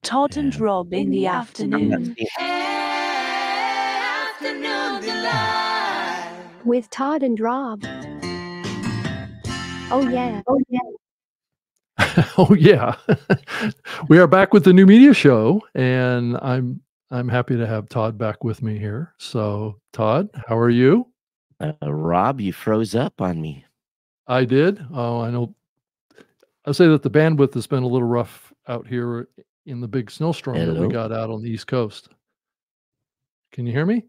Todd and And Rob in the afternoon. Afternoon delight. With Todd and Rob. Oh, yeah. Oh, yeah. oh yeah, we are back with the new media show, and I'm happy to have Todd back with me here. So, Todd, how are you? Rob, you froze up on me. I did. Oh, I know. I'll say that the bandwidth has been a little rough out here in the big snowstorm that we Hello? got out on the East Coast. Can you hear me?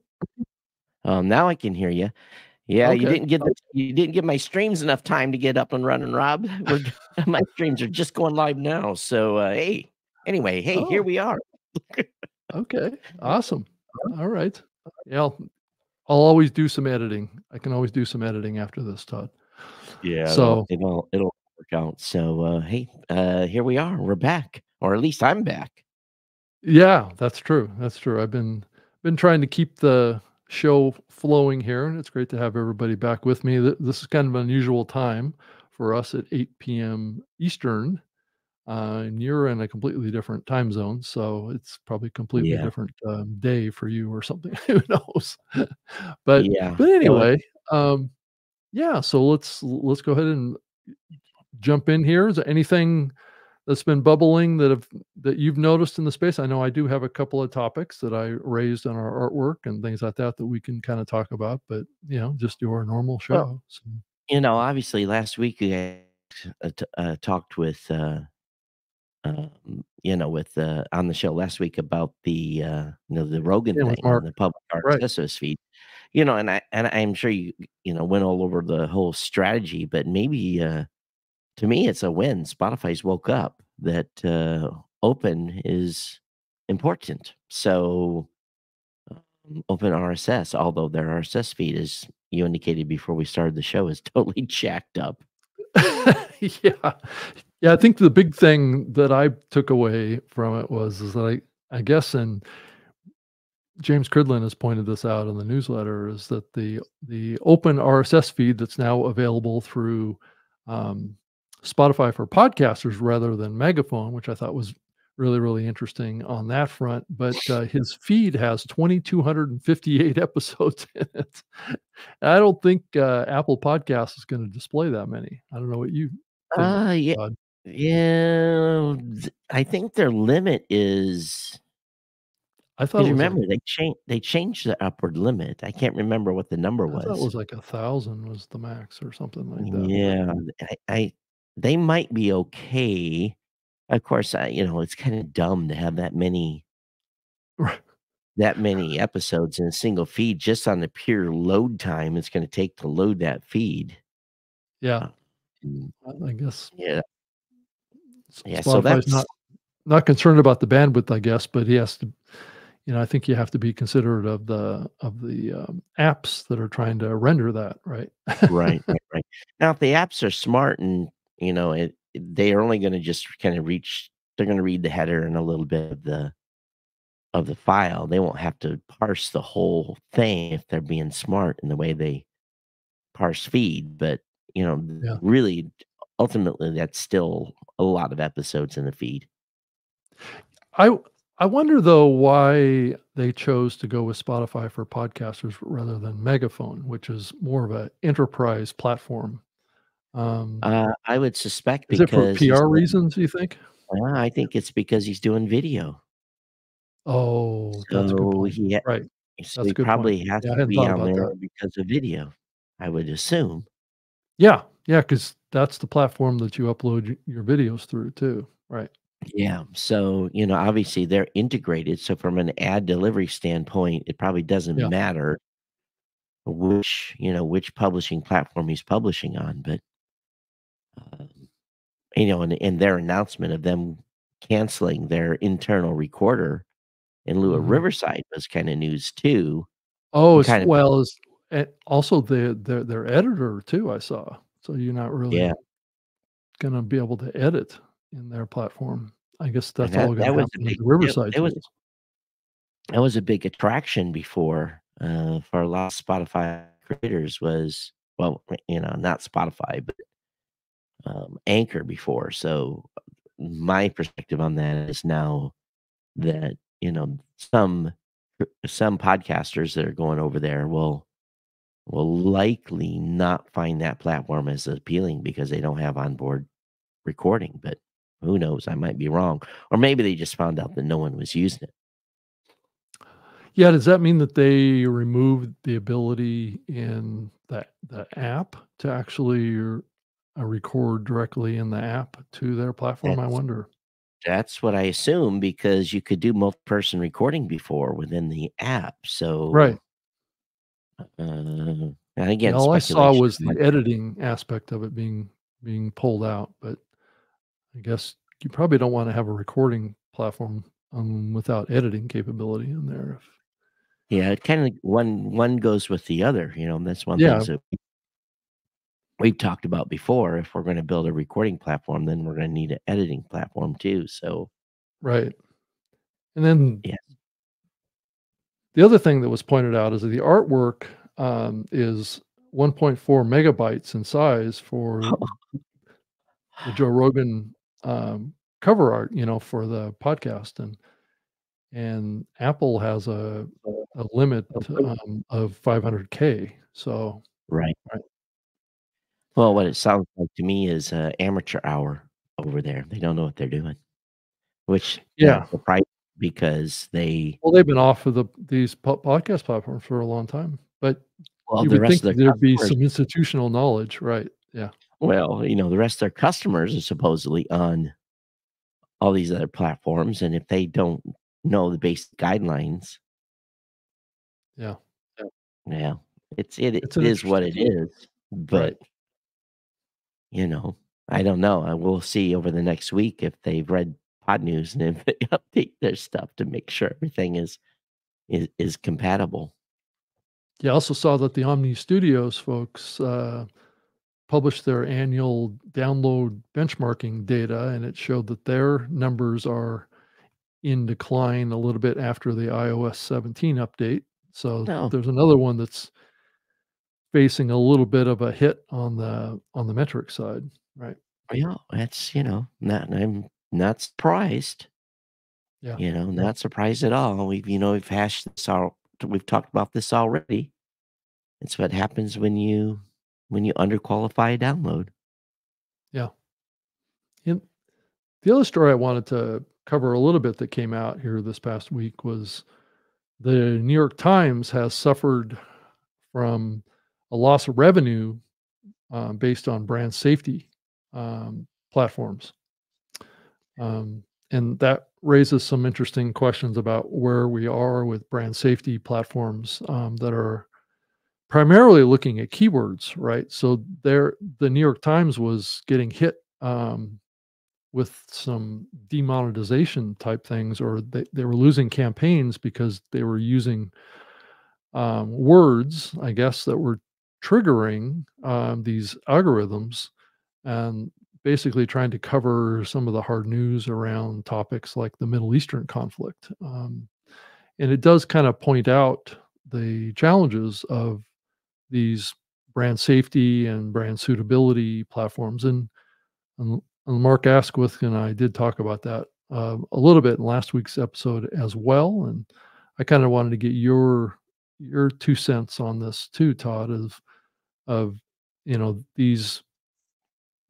Now I can hear you. Yeah, you Okay. didn't give my streams enough time to get up and running, Rob. My streams are just going live now. So hey, anyway, here Oh, we are. okay. Awesome. All right. Yeah, I'll always do some editing. I can always do some editing after this, Todd. Yeah, So, it'll work out. So hey, here we are. We're back, or at least I'm back. yeah, that's true. That's true. I've been trying to keep the show flowing here, and it's great to have everybody back with me. This is kind of an unusual time for us at 8 p.m. Eastern, and you're in a completely different time zone, so it's probably a completely Yeah, different day for you or something. Who knows? but yeah. but So anyway, yeah. So let's go ahead and jump in here. Is there anything that's been bubbling that you've noticed in the space? I know I do have a couple of topics that I raised on our artwork and things like that that we can kind of talk about, but just do our normal well, show. So, obviously last week we had, talked with on the show last week about the Rogan yeah, with thing Mark, and the public right? RSS feed, and I'm sure you went all over the whole strategy, but maybe to me it's a win. Spotify's woke up that open is important. So open RSS, although their RSS feed, as you indicated before we started the show, is totally jacked up. yeah, yeah. I think the big thing that I took away from it is that I guess, and James Cridlin has pointed this out in the newsletter, is that the open RSS feed that's now available through um, Spotify for podcasters rather than Megaphone, which I thought was really, really interesting on that front. But his feed has 2,258 episodes in it. I don't think Apple Podcasts is going to display that many. I don't know what you think, Yeah, Todd. yeah. I think their limit is. I thought Because it was like remember, they changed the upward limit. I can't remember what the number I thought it was. was like 1,000 was the max or something like that. Yeah, I they might be okay. Of course, it's kinda dumb to have Right. that many episodes in a single feed just on the pure load time it's gonna take to load that feed. Yeah, Uh, mm, I guess yeah, yeah, so Spotify's that's not concerned about the bandwidth, I guess, but he has to. I think you have to be considerate of the apps that are trying to render that, right? right, right, right. Now if the apps are smart and, they're only gonna just kinda they're gonna read the header and a little bit of the file. They won't have to parse the whole thing if they're being smart in the way they parse feed, but, Yeah. really, ultimately, that's still a lot of episodes in the feed. I I wonder though why they chose to go with Spotify for podcasters rather than Megaphone, which is more of a enterprise platform. Um, I would suspect is it for because he's PR doing reasons, you think? I think it's because he's doing video. Oh, that's a good So point. Right. That's he a good point. probably has Yeah, I to hadn't be thought on about that. there because of video, I would assume. Yeah, yeah, because that's the platform that you upload your videos through too, right? Yeah, so, obviously, they're integrated, so from an ad delivery standpoint, it probably doesn't Yeah. matter which publishing platform he's publishing on, but, um, and their announcement of them canceling their internal recorder in lieu of Mhm. Riverside was kinda news too, Oh, and as kind of well as also their editor too, I saw. So you're not yeah, really gonna be able to edit in their platform. I guess and that's all gonna that was a happen in big the Riverside tools. that was a big attraction before, for a lot of Spotify creators was well, not Spotify, but, Anchor before, so my perspective on that is now that, some podcasters that are going over there will likely not find that platform as appealing because they don't have onboard recording, but who knows? I might be wrong. Or maybe they just found out that no one was using it. Yeah, does that mean that they removed the ability in the app to actually record directly in the app to their platform? I That's wonder. that's what I assume because you could do multi-person recording before within the app. Right. So, and Yeah, again, all I saw speculation. was the editing aspect of it being pulled out, but I guess you probably don't wanna have a recording platform, without editing capability in there if Yeah, it kinda one goes with the other, and that's one yeah, things that we've talked about before. If we're gonna build a recording platform, then we're gonna need an editing platform too. So, right. And then yeah. the other thing that was pointed out is that the artwork, is 1.4 megabytes in size for the Joe Rogan, cover art, for the podcast, and Apple has a limit, of 500K, so Right. right. Well, what it sounds like to me is, amateur hour over there. They don't know what they're doing, which that's Yeah. surprising because they Well, they've been off of these podcast platforms for a long time, but well, you the would rest think of their there'd be customers some institutional knowledge, right, yeah, the rest of their customers are supposedly on all these other platforms, and if they don't know the basic guidelines, yeah. yeah, it It's an is what interesting it is, but, right. you know, I don't know, I will see over the next week if they've read Pod News and if they update their stuff to make sure everything is compatible. Yeah, I also saw that the Omni Studios folks, published their annual download benchmarking data, and it showed that their numbers are in decline a little bit after the iOS 17 update. So No, there's another one that's facing a little bit of a hit on the metric side, right? yeah, that's, not I'm not surprised, Yeah. not surprised at all. We've hashed this out we've talked about this already. It's what happens when you underqualify a download. Yeah. And the other story I wanted to cover a little bit that came out here this past week was the New York Times has suffered from a loss of revenue, based on brand safety, platforms. Um, and that raises some interesting questions about where we are with brand safety platforms, that are primarily looking at keywords, right? So the New York Times was getting hit, with some demonetization type things, or they were losing campaigns because they were using, words, I guess, that were triggering, these algorithms and basically trying to cover some of the hard news around topics like the Middle Eastern conflict. And it does kind of point out the challenges of these brand safety and brand suitability platforms. And Mark Asquith and I did talk about that, a little bit in last week's episode as well. And I kind of wanted to get your 2 cents on this too, Todd, of these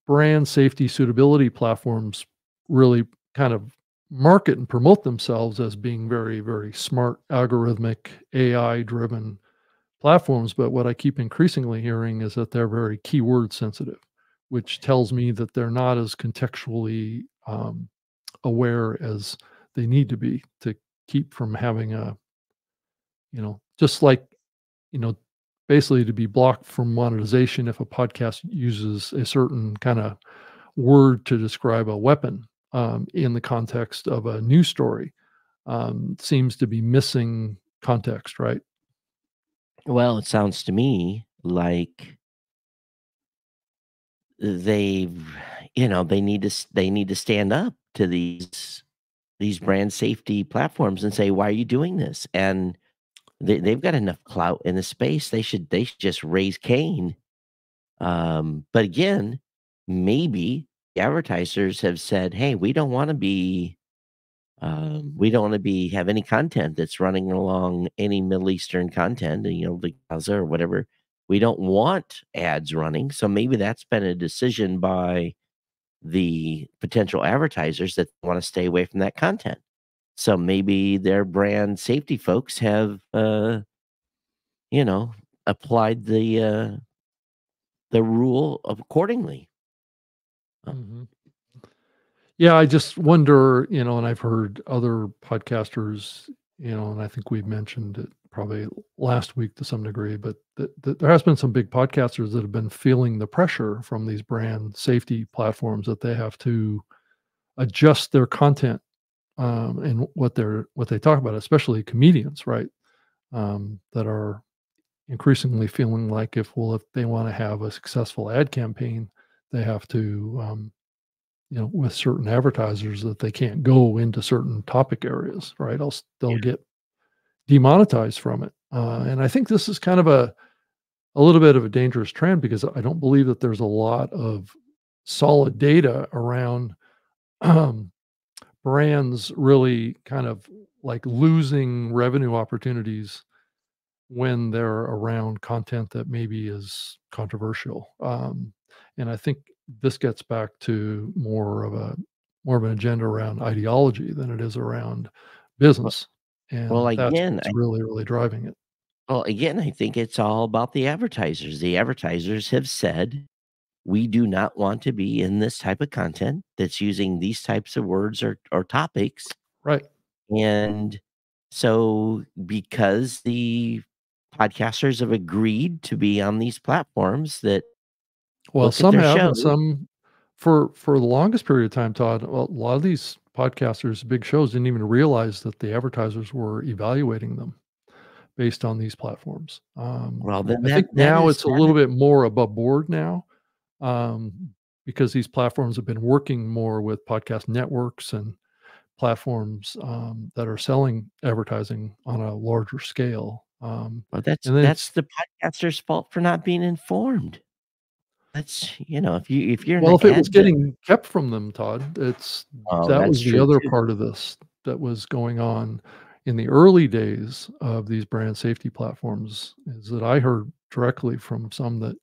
brand safety suitability platforms really kind of market and promote themselves as being very, very smart, algorithmic, AI driven platforms. But what I keep increasingly hearing is that they're very keyword sensitive, which tells me that they're not as contextually, aware as they need to be to keep from having just like, you know, basically to be blocked from monetization if a podcast uses a certain kind of word to describe a weapon, in the context of a news story, seems to be missing context, right? Well, it sounds to me like they've they need to stand up to these brand safety platforms and say, "Why are you doing this?" And they've got enough clout in the space. They should just raise Cain. But again, maybe the advertisers have said, "Hey, we don't want to be We don't want to have any content that's running along any Middle Eastern content, like Gaza or whatever. We don't want ads running. So maybe that's been a decision by the potential advertisers that want to stay away from that content. So maybe their brand safety folks have, you know, applied the rule accordingly. Mhm. Yeah, I just wonder, and I've heard other podcasters, and I think we've mentioned it probably last week to some degree, but that there has been some big podcasters that have been feeling the pressure from these brand safety platforms that they have to adjust their content, and what they talk about, especially comedians, right? That are increasingly feeling like if they want to have a successful ad campaign, they have to, with certain advertisers that they can't go into certain topic areas, right? Else they'll get demonetized from it. And I think this is kind of a little bit of a dangerous trend because I don't believe that there's a lot of solid data around um, brands really kind of like losing revenue opportunities when they're around content that maybe is controversial. And I think this gets back to more of an agenda around ideology than it is around Well, business. well, And that's again, what's really, really driving it. I think it's all about the advertisers. The advertisers have said, we do not want to be in this type of content that's using these types of words or topics. Right. And so, because the podcasters have agreed to be on these platforms that Well, look at some their have, and shows, some for the longest period of time, Todd, a lot of these podcasters, big shows, didn't even realize that the advertisers were evaluating them based on these platforms. well, then I think that now is it's a little bit more above board now, um, because these platforms have been working more with podcast networks and platforms, that are selling advertising on a larger scale. well, And then that's the podcaster's fault for not being informed. That's if you're in well, the if it was ad getting kept from them, Todd, oh, that that's was the true other too. part of this that was going on in the early days of these brand safety platforms, is that I heard directly from some that,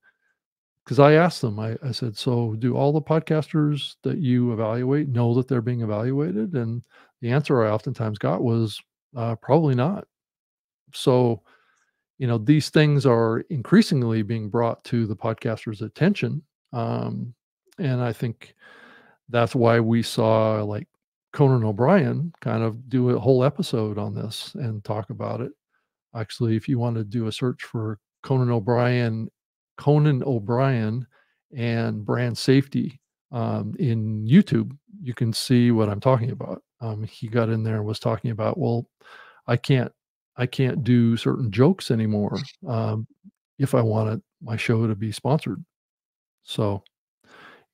because I asked them, I said, "So do all the podcasters that you evaluate know that they're being evaluated?" And the answer I oftentimes got was, "Probably not." So, these things are increasingly being brought to the podcaster's attention. Um, and I think that's why we saw like Conan O'Brien kind of do a whole episode on this and talk about it. Actually, if you want to do a search for Conan O'Brien and brand safety, in YouTube, you can see what I'm talking about. He got in there and was talking about, well, I can't I can't do certain jokes anymore, if I wanted my show to be sponsored. So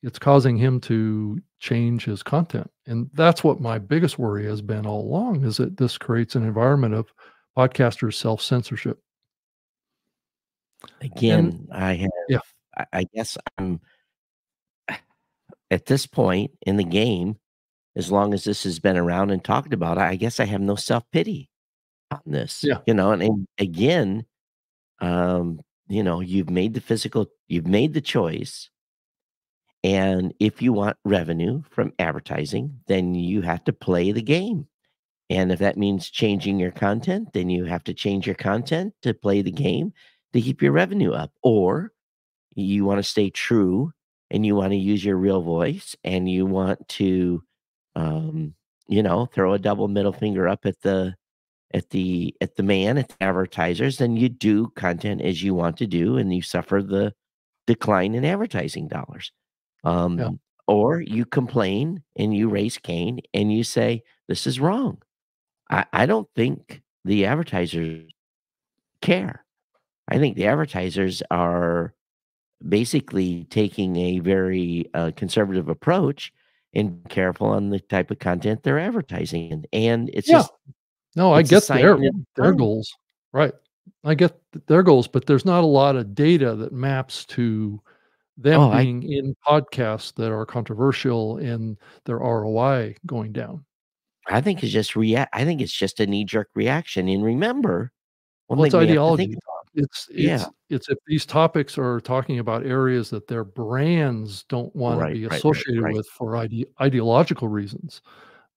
it's causing him to change his content. And that's what my biggest worry has been all along, is that this creates an environment of podcasters self-censorship. And Again, yeah, I guess I'm at this point in the game, as long as this has been around and talked about, I guess I have no self-pity on this, yeah, and again, um, you've made the choice, and if you want revenue from advertising, then you have to play the game, and if that means changing your content, then you have to change your content to play the game to keep your revenue up, or you wanna stay true and you wanna use your real voice and you want to, um, throw a double middle finger up at the man, at the advertisers, then you do content as you want to do, and you suffer the decline in advertising dollars. yeah. Or you complain and you raise Cain and you say, "This is wrong." I don't think the advertisers care. I think the advertisers are basically taking a very, conservative approach and careful on the type of content they're advertising, and Yeah. No, I it's a get sign of the their time. goals. Right. I get their goals, but there's not a lot of data that maps to them Oh, I being in podcasts that are controversial and their ROI going down. I think it's just react. I think it's just a knee jerk reaction. And remember, one Well, it's thing we have to think ideology. about. It's Yeah, it's it's if these topics are talking about areas that their brands don't wanna right, be right, right, associated right. with for ideological reasons,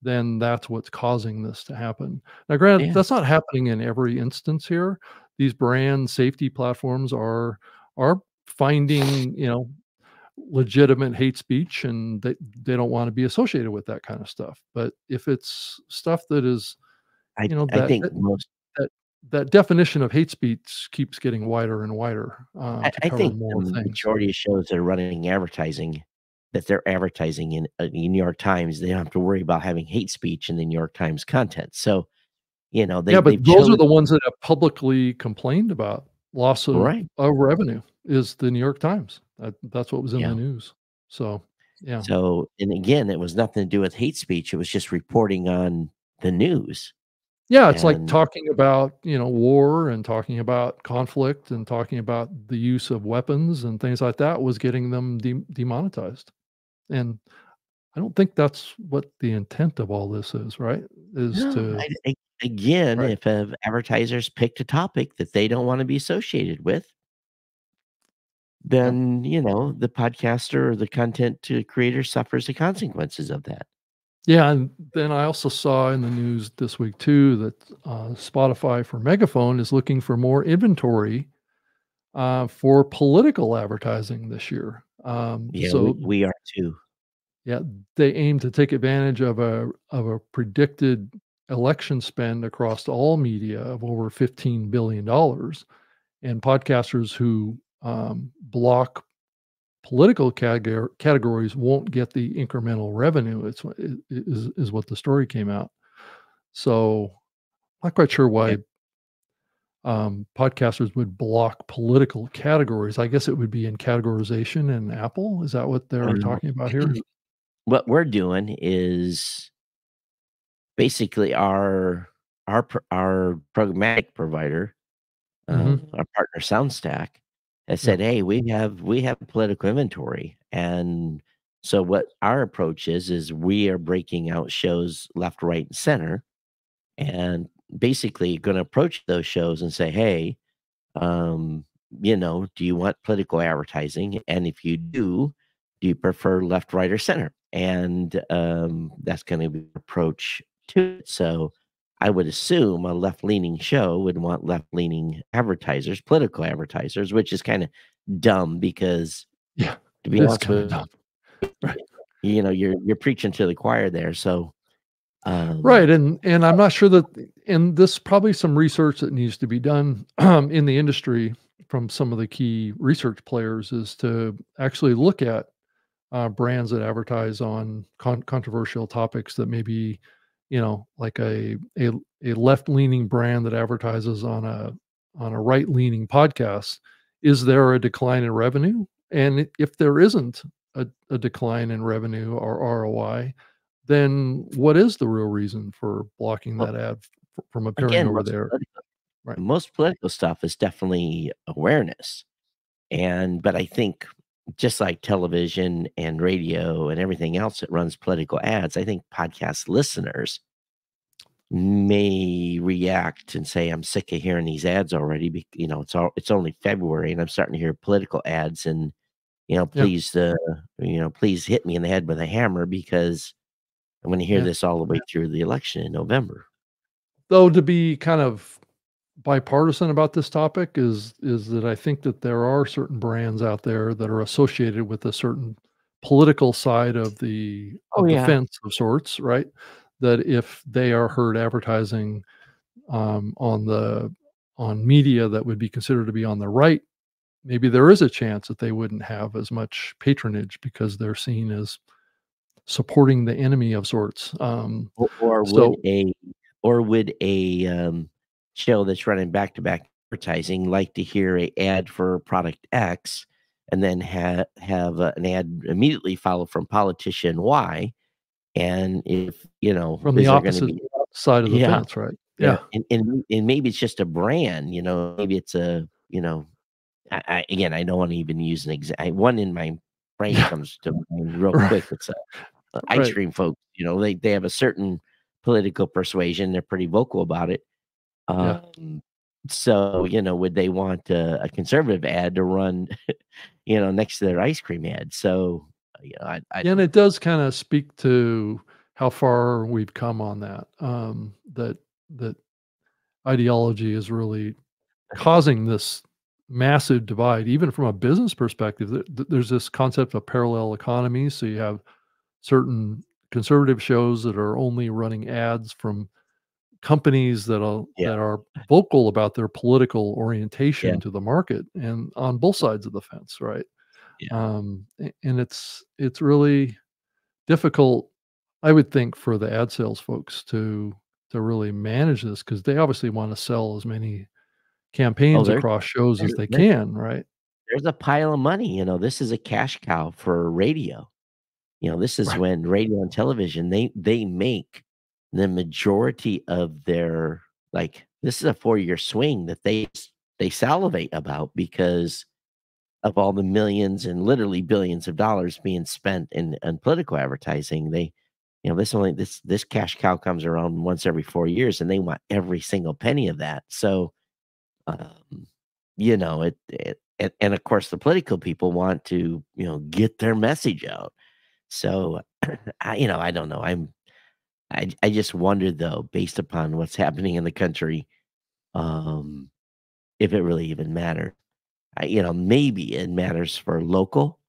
then that's what's causing this to happen. Now, granted, Yeah, that's not happening in every instance here. These brand safety platforms are finding, legitimate hate speech, and they don't wanna be associated with that kind of stuff. But if it's stuff that is, I you know, I that think most. that that definition of hate speech keeps getting wider and wider, to I cover think more the things. majority of shows that are running advertising, that they're advertising in New York Times, they don't have to worry about having hate speech in the New York Times content. So, Yeah, but they've those are chosen. the ones that have publicly complained about loss Right. of revenue is the New York Times. That's what was in the Yeah. news. So, yeah. So, and again, it was nothing to do with hate speech. It was just reporting on the news. Yeah, it's like And talking about, war and talking about conflict and talking about the use of weapons and things like that was getting them demonetized. And I don't think that's what the intent of all this is, right? Is no, to again, right. if advertisers picked a topic that they don't want to be associated with, Yeah. then, the podcaster or the content creator suffers the consequences of that. Yeah, and then I also saw in the news this week too that Spotify for Megaphone is looking for more inventory for political advertising this year. Yeah, we So we are too. yeah, they aim to take advantage of a predicted election spend across all media of over $15 billion, and podcasters who block political categories won't get the incremental revenue. Is what the story came out. So, not quite sure Yeah, why, podcasters would block political categories. I guess it would be in categorization in Apple. Is that what they're well, talking about here? what we're doing is basically our programmatic provider, Mhm. our partner SoundStack, has Yeah. said, "Hey, we have political inventory." And so what our approach is we are breaking out shows left, right, and center, and basically gonna approach those shows and say, "Hey, Um, do you want political advertising? And if you do you prefer left, right, or center?" And that's going to be the approach to it. So I would assume a left leaning show would want left leaning advertisers, political advertisers, which is kind of dumb because Yeah. to It be is honest kinda with dumb. Right. you, you're preaching to the choir there. So um, Right, and I'm not sure that and this probably some research that needs to be done in the industry from some of the key research players is to actually look at brands that advertise on controversial topics that maybe, like a left leaning brand that advertises on a right leaning podcast. Is there a decline in revenue? And if there isn't a decline in revenue or ROI, then what is the real reason for blocking well, that ad from appearing again, over there? Right. most political stuff is definitely awareness. But I think just like television and radio and everything else that runs political ads, I think podcast listeners may react and say, "I'm sick of hearing these ads already." It's only February, and I'm starting to hear political ads, and Yeah. please hit me in the head with a hammer because I'm going to hear Yeah. this all the way through the election in November. Though to be kind of bipartisan about this topic is that I think that there are certain brands out there that are associated with a certain political side Oh of the yeah. fence of sorts, right? That if they are heard advertising on media that would be considered to be on the right, maybe there is a chance that they wouldn't have as much patronage because they're seen as supporting the enemy of sorts. Or or would So a show that's running back-to-back advertising like to hear a ad for product X and then have an ad immediately follow from politician Y? And if, from the is there gonna opposite be. side of the Yeah, fence, right? yeah, Yeah. and maybe it's just a brand, maybe it's again, I don't wanna even use an one in my brain Yeah. comes to mind real Right. quick. It's ice Right. cream folks, they have a certain political persuasion. They're pretty vocal about it. Yeah. So, would they want a conservative ad to run, next to their ice cream ad? So, I Yeah, and don't it does kinda speak to how far we've come on that, that ideology is really causing this massive divide, even from a business perspective. There's this concept of parallel economies, so you have certain conservative shows that are only running ads from companies yeah, that are vocal about their political yeah, orientation to the market, and on both yeah, sides of the fence, right? yeah. And it's really difficult, I would think, for the ad sales folks to really manage this because they obviously want to sell as many Oh, campaigns across shows as they there's can, right? there's a pile of money, this is a cash cow for radio. This is Right. when radio and television, they make the majority of their this is a 4-year swing that they salivate about because of all the millions and literally billions of dollars being spent in political advertising. This cash cow comes around once every 4 years, and they want every single penny of that. So, um, and of course, the political people want to, get their message out. So, I don't know. I just wonder though, based upon what's happening in the country, um, if it really even matters. Maybe it matters for local.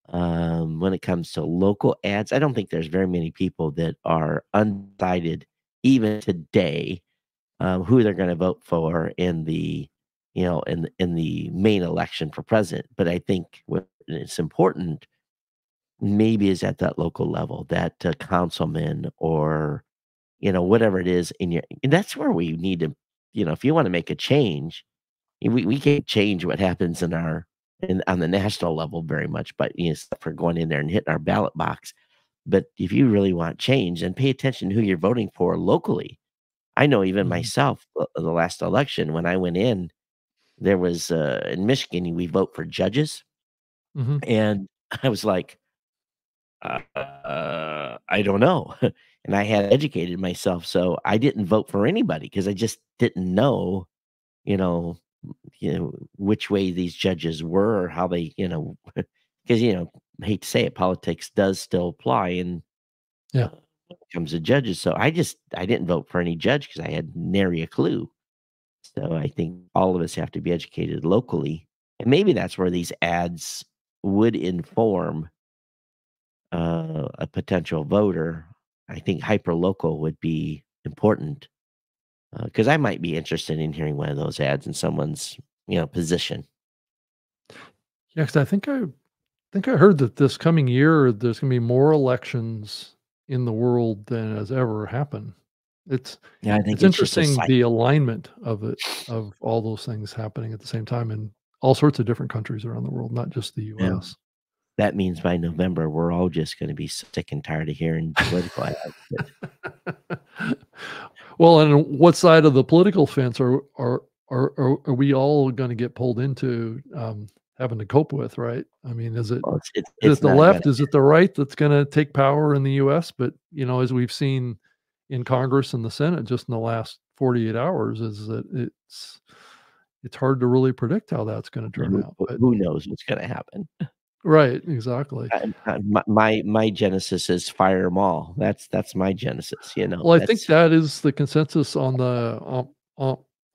When it comes to local ads, I don't think there's very many people that are undecided even today, who they're going to vote for in the main election for president. But I think what is important maybe is at that local level, that councilman or whatever it is and that's where we need to, if you want to make a change, we can't change what happens on the national level very much, but except for going in there and hitting our ballot box. But if you really want change, then pay attention to who you're voting for locally. I know even Mhm, myself, the last election when I went in, there was in Michigan we vote for judges, mhm. and I was like, I don't know. And I had educated myself, so I didn't vote for anybody because I just didn't know, you know, which way these judges were or how they, because I hate to say it, politics does still apply in Yeah. when it comes to judges. So I didn't vote for any judge because I had nary a clue. So I think all of us have to be educated locally, and maybe that's where these ads would inform a potential voter. I think hyperlocal would be important because I might be interested in hearing one of those ads in someone's position. Yeah, 'cause I think I heard that this coming year, there's gonna be more elections in the world than has ever happened. It's Yeah, I think it's it's just a interesting the cycle. alignment of all those things happening at the same time in all sorts of different countries around the world, not just the Yeah. US. That means by November, we're all just going to be sick and tired of hearing political ads. But Well, and what side of the political fence are we all gonna get pulled into, having to cope with, right? I mean, well, it's is it it's the not going left? Is it the right that's gonna take power in the US? But, as we've seen in Congress and the Senate just in the last 48 hours is that it's hard to really predict how that's gonna to. turn out, but Who knows what's going to happen? right, exactly. My genesis is fire them all. That's my genesis. Well, I think That's that is the consensus on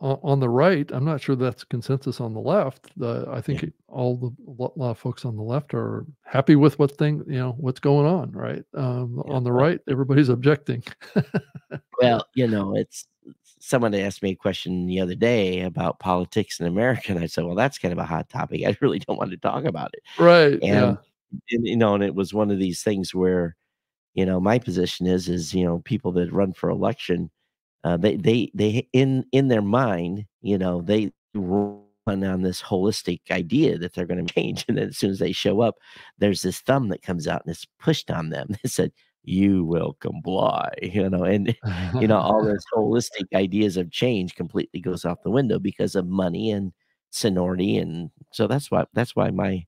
on the right. I'm not sure that's consensus on the left. I yeah. think a lot of folks on the left are happy with what's going on, right? Yeah. On the right, everybody's objecting. Well, it's someone asked me a question the other day about politics in America, and I said, "Well, that's kind of a hot topic. I really don't want to talk about it." Right, yeah. And it was one of these things where my position is people that run for election, they in their mind, they run on this holistic idea that they're going to change, and then as soon as they show up, there's this thumb that comes out and it's pushed on them. It said, "You will comply," and all those holistic ideas of change completely goes out the window because of money and seniority, and so that's why my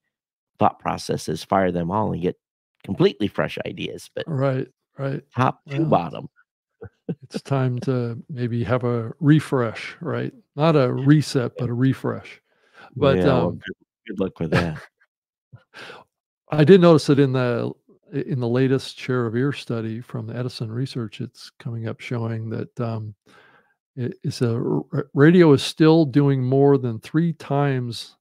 thought process is fire them all and get completely fresh ideas, but Right, right. top to Well, bottom. it's time to maybe have a refresh, right? Not a reset, but a refresh. But, Yeah, well, good luck with that. I did notice that in the latest share of ear study from the Edison research, it's coming up showing that, it's a radio is still doing more than 3 times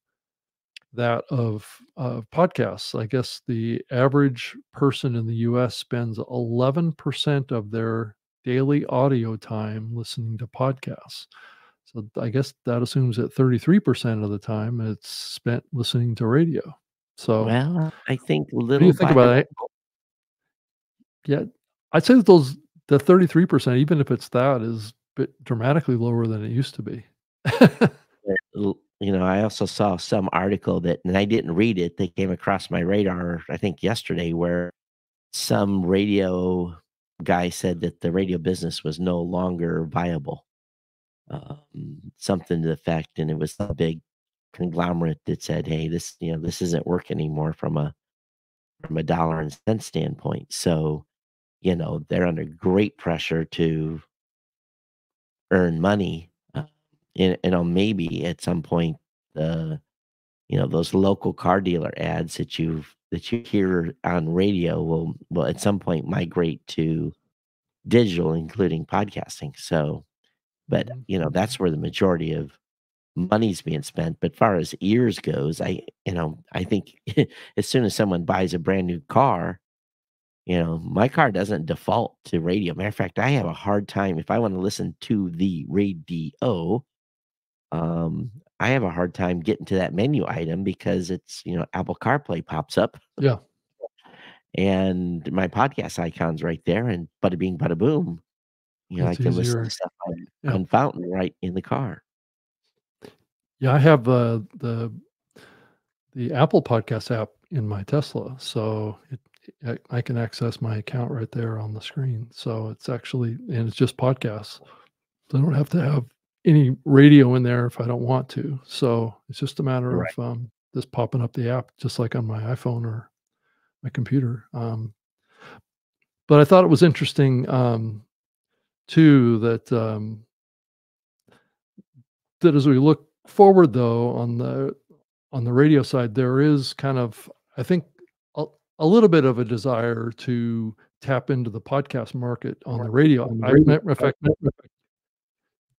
that of podcasts. I guess the average person in the US spends 11% of their daily audio time listening to podcasts. So I guess that assumes that 33% of the time it's spent listening to radio. So Well, I think what do you little think by about it? Yeah, I'd say that the 33%, even if it's that, is bit dramatically lower than it used to be. I also saw some article that, and I didn't read it, they came across my radar, I think yesterday, where some radio guy said that the radio business was no longer viable. Something to the fact, and it was a big conglomerate that said, "Hey, this isn't work anymore from a dollar and cent standpoint." So, they're under great pressure to earn money. Maybe at some point, the those local car dealer ads that you hear on radio will at some point migrate to digital, including podcasting. So, but Mhm. that's where the majority of money's being spent. But far as ears goes, I think as soon as someone buys a brand new car, my car doesn't default to radio. Matter of fact, I have a hard time if I want to listen to the radio. Um, I have a hard time getting to that menu item because it's, Apple CarPlay pops up Yeah, and my podcast icon's right there, and bada bing, bada boom. I it's can listen to easier. stuff Yeah. on Fountain right in the car. Yeah, I have, the Apple Podcast app in my Tesla, so I can access my account right there on the screen. So it's actually and it's just podcasts. So I don't have to have any radio in there if I don't want to. So it's just a matter Right. of, just popping up the app just like on my iPhone or my computer. But I thought it was interesting, too, that as we look forward though on the radio side, there is kind of, I think, a, a little bit of a desire to tap into the podcast market on the radio. Matter of fact,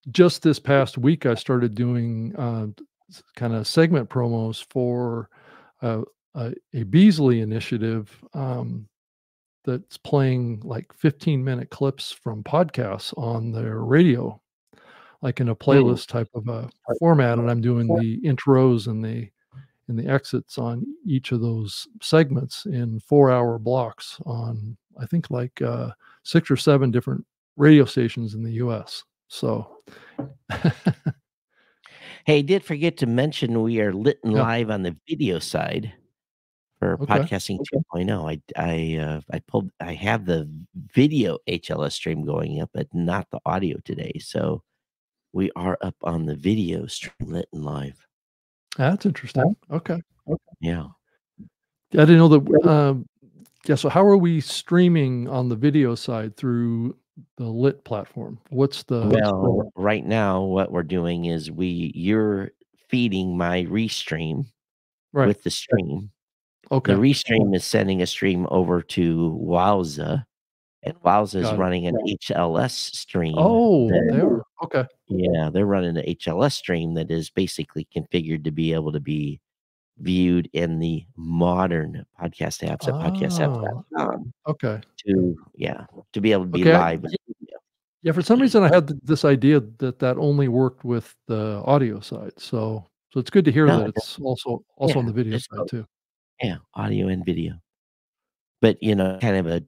just this past week, I started doing kind of segment promos for uh, a Beasley initiative that's playing like 15-minute clips from podcasts on their radio, like in a Hmm. playlist type of a format. And I'm doing the intros and the exits on each of those segments in 4-hour blocks on, I think, like 6 or 7 different radio stations in the US. So, Hey, did forget to mention we are lit and yeah, live on the video side for okay. podcasting 2.0. I have the video HLS stream going up, but not the audio today. So we are up on the video stream lit and live. That's interesting. Okay. Yeah. I didn't know that. Yeah. So, how are we streaming on the video side through the Lit platform? What's the Well, right now, what we're doing is you're feeding my restream right? with the stream. The Okay. restream is sending a stream over to Wowza, and Wowza is Got it. running an HLS stream Oh, they that are. Okay. yeah, they're running an HLS stream that is basically configured to be able to be viewed in the modern podcast apps at Oh, podcastapps.com okay. to be able to be Okay. live with video. Yeah. For some reason, I had this idea that that only worked with the audio side. So it's good to hear No, that it's also on yeah, the video it's side both. too. Yeah, audio and video. But, kind of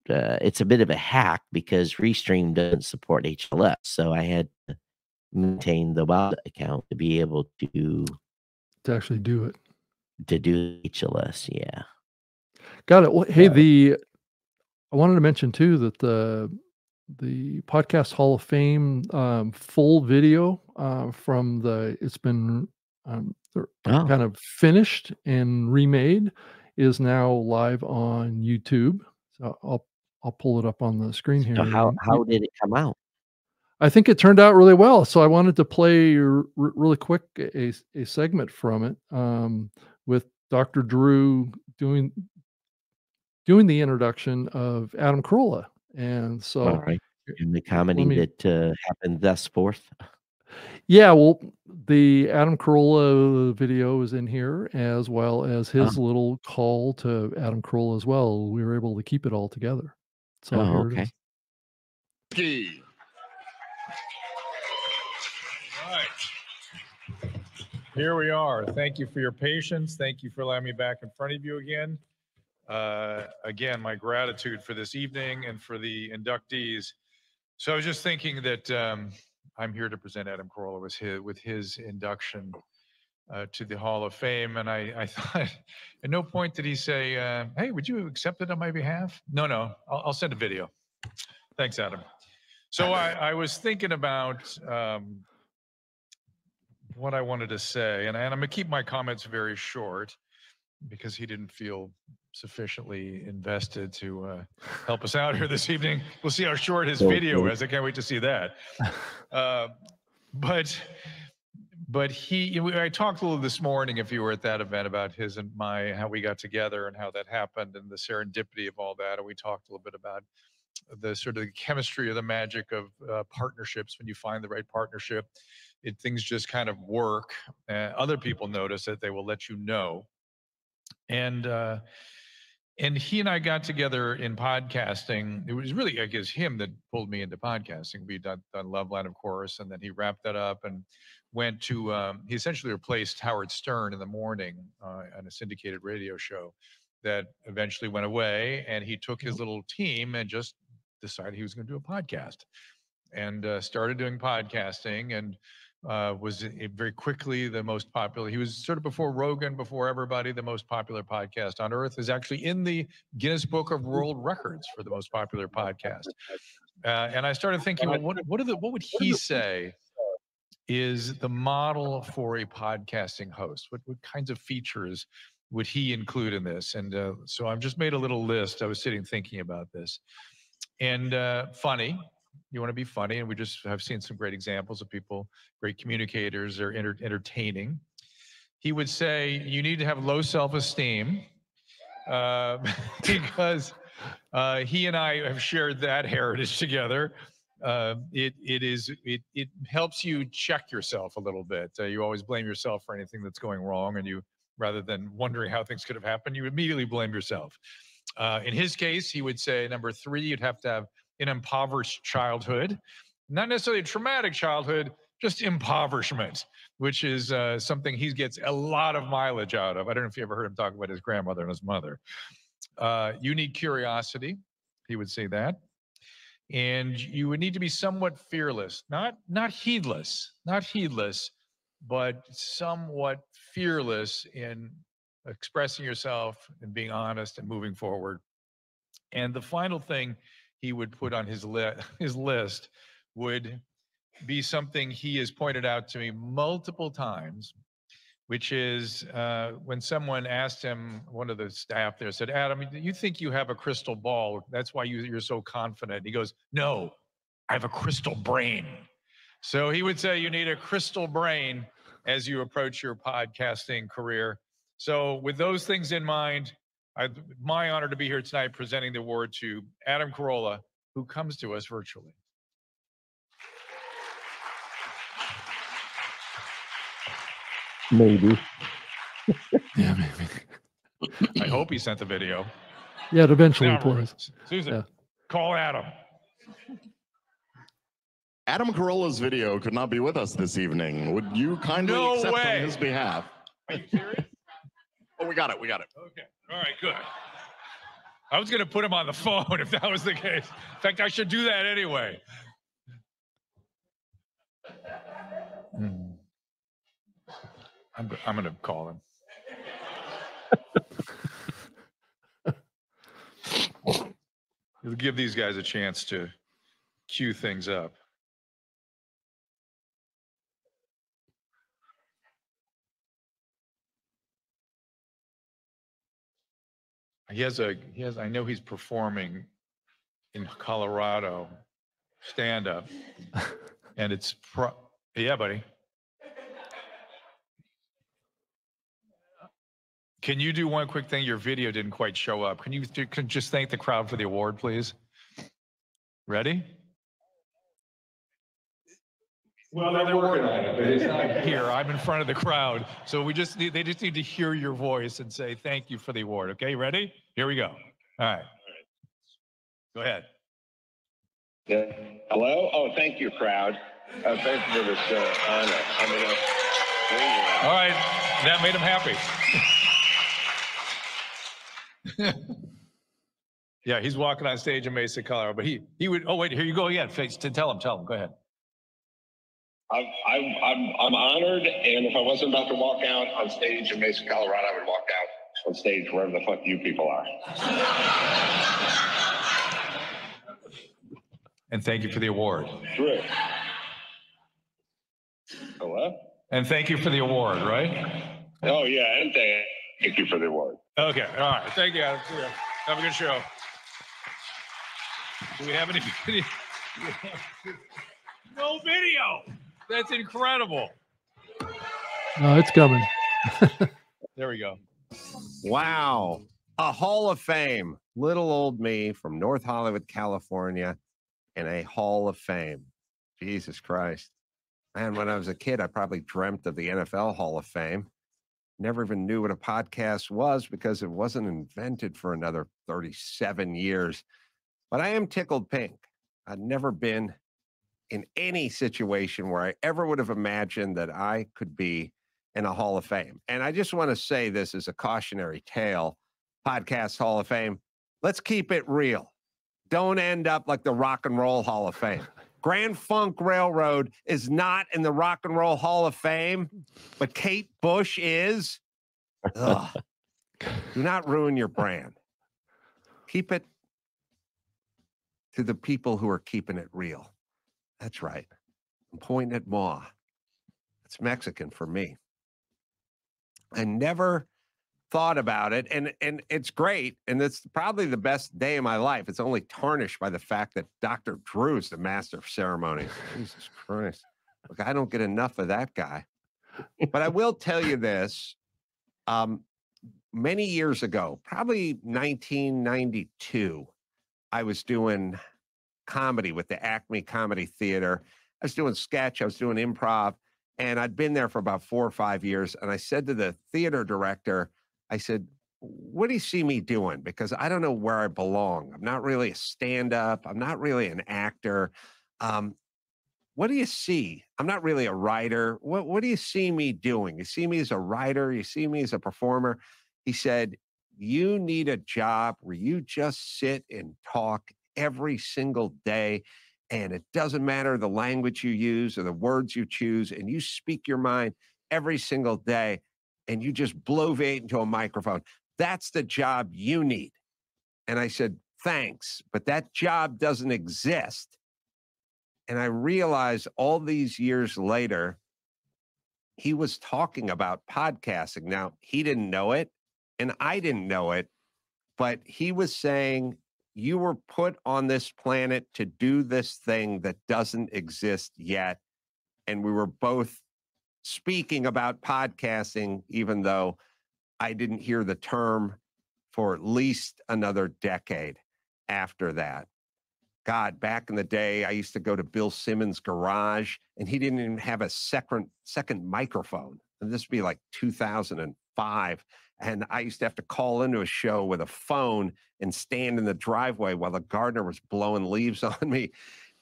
it's a bit of a hack because Restream doesn't support HLS, so I had to maintain the Wild account to be able To actually do it. to do HLS, yeah. Got it. Well, hey, I wanted to mention too that the Podcast Hall of Fame full video from the it's been Oh, kind of finished and remade is now live on YouTube. So I'll pull it up on the screen so here. how did it come out? I think it turned out really well. So I wanted to play really quick a segment from it with Dr. Drew doing the introduction of Adam Carolla. And All so right. And the let comedy me, that happened thus forth. yeah, well, the Adam Carolla video is in here as well as Oh, his little call to Adam Carolla as well. We were able to keep it all together. So oh, here it okay. is. Key. All right. Here we are. Thank you for your patience. Thank you for allowing me back in front of you again. Again, my gratitude for this evening and for the inductees. So I was just thinking that I'm here to present Adam Carolla with his induction to the Hall of Fame. And I thought at no point did he say, hey, would you accept it on my behalf? No, I'll send a video. Thanks, Adam. So I was thinking about what I wanted to say, and I'm going to keep my comments very short because he didn't feel sufficiently invested to help us out here this evening. We'll see how short his video is. I can't wait to see that. But I talked a little this morning, if you were at that event, about his and how we got together and how that happened and the serendipity of all that. And we talked a little bit about the sort of chemistry of the magic of partnerships. When you find the right partnership, things just kind of work. Other people notice it, they will let you know. And he and I got together in podcasting. It was really, I guess, him that pulled me into podcasting. We'd done Loveline, of course, and then he wrapped that up and went to, he essentially replaced Howard Stern in the morning on a syndicated radio show that eventually went away. And he took his little team and just decided he was going to do a podcast and started doing podcasting and was very quickly the most popular. He was sort of before Rogan, before everybody, the most popular podcast on earth. Is actually in the Guinness Book of World Records for the most popular podcast. And I started thinking, well, what would he say is the model for a podcasting host? What kinds of features would he include in this? And so I've just made a little list. I was sitting thinking about this. And funny, you want to be funny, and we just have seen some great examples of people, great communicators, are entertaining. He would say you need to have low self-esteem because he and I have shared that heritage together. It helps you check yourself a little bit. You always blame yourself for anything that's going wrong, and you, rather than wondering how things could have happened, you immediately blame yourself. In his case, he would say, number 3, you'd have to have an impoverished childhood, not necessarily a traumatic childhood, just impoverishment, which is something he gets a lot of mileage out of. I don't know if you ever heard him talk about his grandmother and his mother. You need curiosity, he would say that. And you would need to be somewhat fearless, not heedless, but somewhat fearless in expressing yourself and being honest and moving forward. And the final thing he would put on his list would be something he has pointed out to me multiple times, which is when someone asked him, one of the staff there said, Adam, you think you have a crystal ball? That's why you're so confident. He goes, no, I have a crystal brain. So he would say you need a crystal brain as you approach your podcasting career. So with those things in mind, my honor to be here tonight presenting the award to Adam Carolla, who comes to us virtually. Maybe. Yeah, maybe. I hope he sent the video. Yeah, it eventually Now, plays. Susan, Yeah. call Adam. Adam Carolla's video could not be with us this evening. Would you kindly No accept way. on his behalf? Are you serious? Oh, we got it. Okay. All right, good. I was going to put him on the phone if that was the case. In fact, I should do that anyway. I'm going to call him. It'll give these guys a chance to cue things up. I know he's performing in Colorado, stand up. And it's yeah, buddy. Can you do one quick thing? Your video didn't quite show up. Can you just thank the crowd for the award, please? Ready? Well, they're working on it, but it's not here. I'm in front of the crowd. So they just need to hear your voice and say thank you for the award. Okay, ready? Here we go. All right. Go ahead. Yeah. Hello? Oh, thank you, crowd. Thank you for this honor. All right. That made him happy. Yeah, he's walking on stage in Mesa, Colorado, but he would. Oh wait, here you go again. Tell him. Go ahead. I'm honored, and if I wasn't about to walk out on stage in Mesa, Colorado, I would walk out on stage wherever the fuck you people are. And thank you for the award. True. Hello? And thank you for the award, right? Oh yeah, and thank you for the award. Okay, all right. Thank you, Adam. Have a good show. Do we have any video? No video. That's incredible. No, it's coming. There we go. Wow. A Hall of Fame. Little old me from North Hollywood, California, in a Hall of Fame. Jesus Christ. Man, when I was a kid, I probably dreamt of the NFL Hall of Fame. Never even knew what a podcast was because it wasn't invented for another 37 years. But I am tickled pink. I'd never been in any situation where I ever would have imagined that I could be in a Hall of Fame. And I just want to say this as a cautionary tale, Podcast Hall of Fame. Let's keep it real. Don't end up like the Rock and Roll Hall of Fame. Grand Funk Railroad is not in the Rock and Roll Hall of Fame, but Kate Bush is. Ugh. Do not ruin your brand. Keep it to the people who are keeping it real. That's right. I'm pointing at Ma. It's Mexican for me. I never thought about it, and it's great, and it's probably the best day of my life. It's only tarnished by the fact that Dr. Drew is the master of ceremonies. Jesus Christ. Look, I don't get enough of that guy. But I will tell you this. Many years ago, probably 1992, I was doing comedy with the Acme Comedy Theater. I was doing sketch, I was doing improv, and I'd been there for about 4 or 5 years. And I said to the theater director, I said, what do you see me doing? Because I don't know where I belong. I'm not really a stand-up. I'm not really an actor. What do you see? I'm not really a writer. What do you see me doing? You see me as a writer? You see me as a performer? He said, you need a job where you just sit and talk every single day, and it doesn't matter the language you use or the words you choose, and you speak your mind every single day, and you just bloviate into a microphone. That's the job you need. And I said, thanks, but that job doesn't exist. And I realized all these years later, he was talking about podcasting. Now, he didn't know it, and I didn't know it, but he was saying, you were put on this planet to do this thing that doesn't exist yet. And we were both speaking about podcasting, even though I didn't hear the term for at least another decade after that. God, back in the day, I used to go to Bill Simmons' garage, and he didn't even have a second microphone. And this would be like 2005. And I used to have to call into a show with a phone and stand in the driveway while the gardener was blowing leaves on me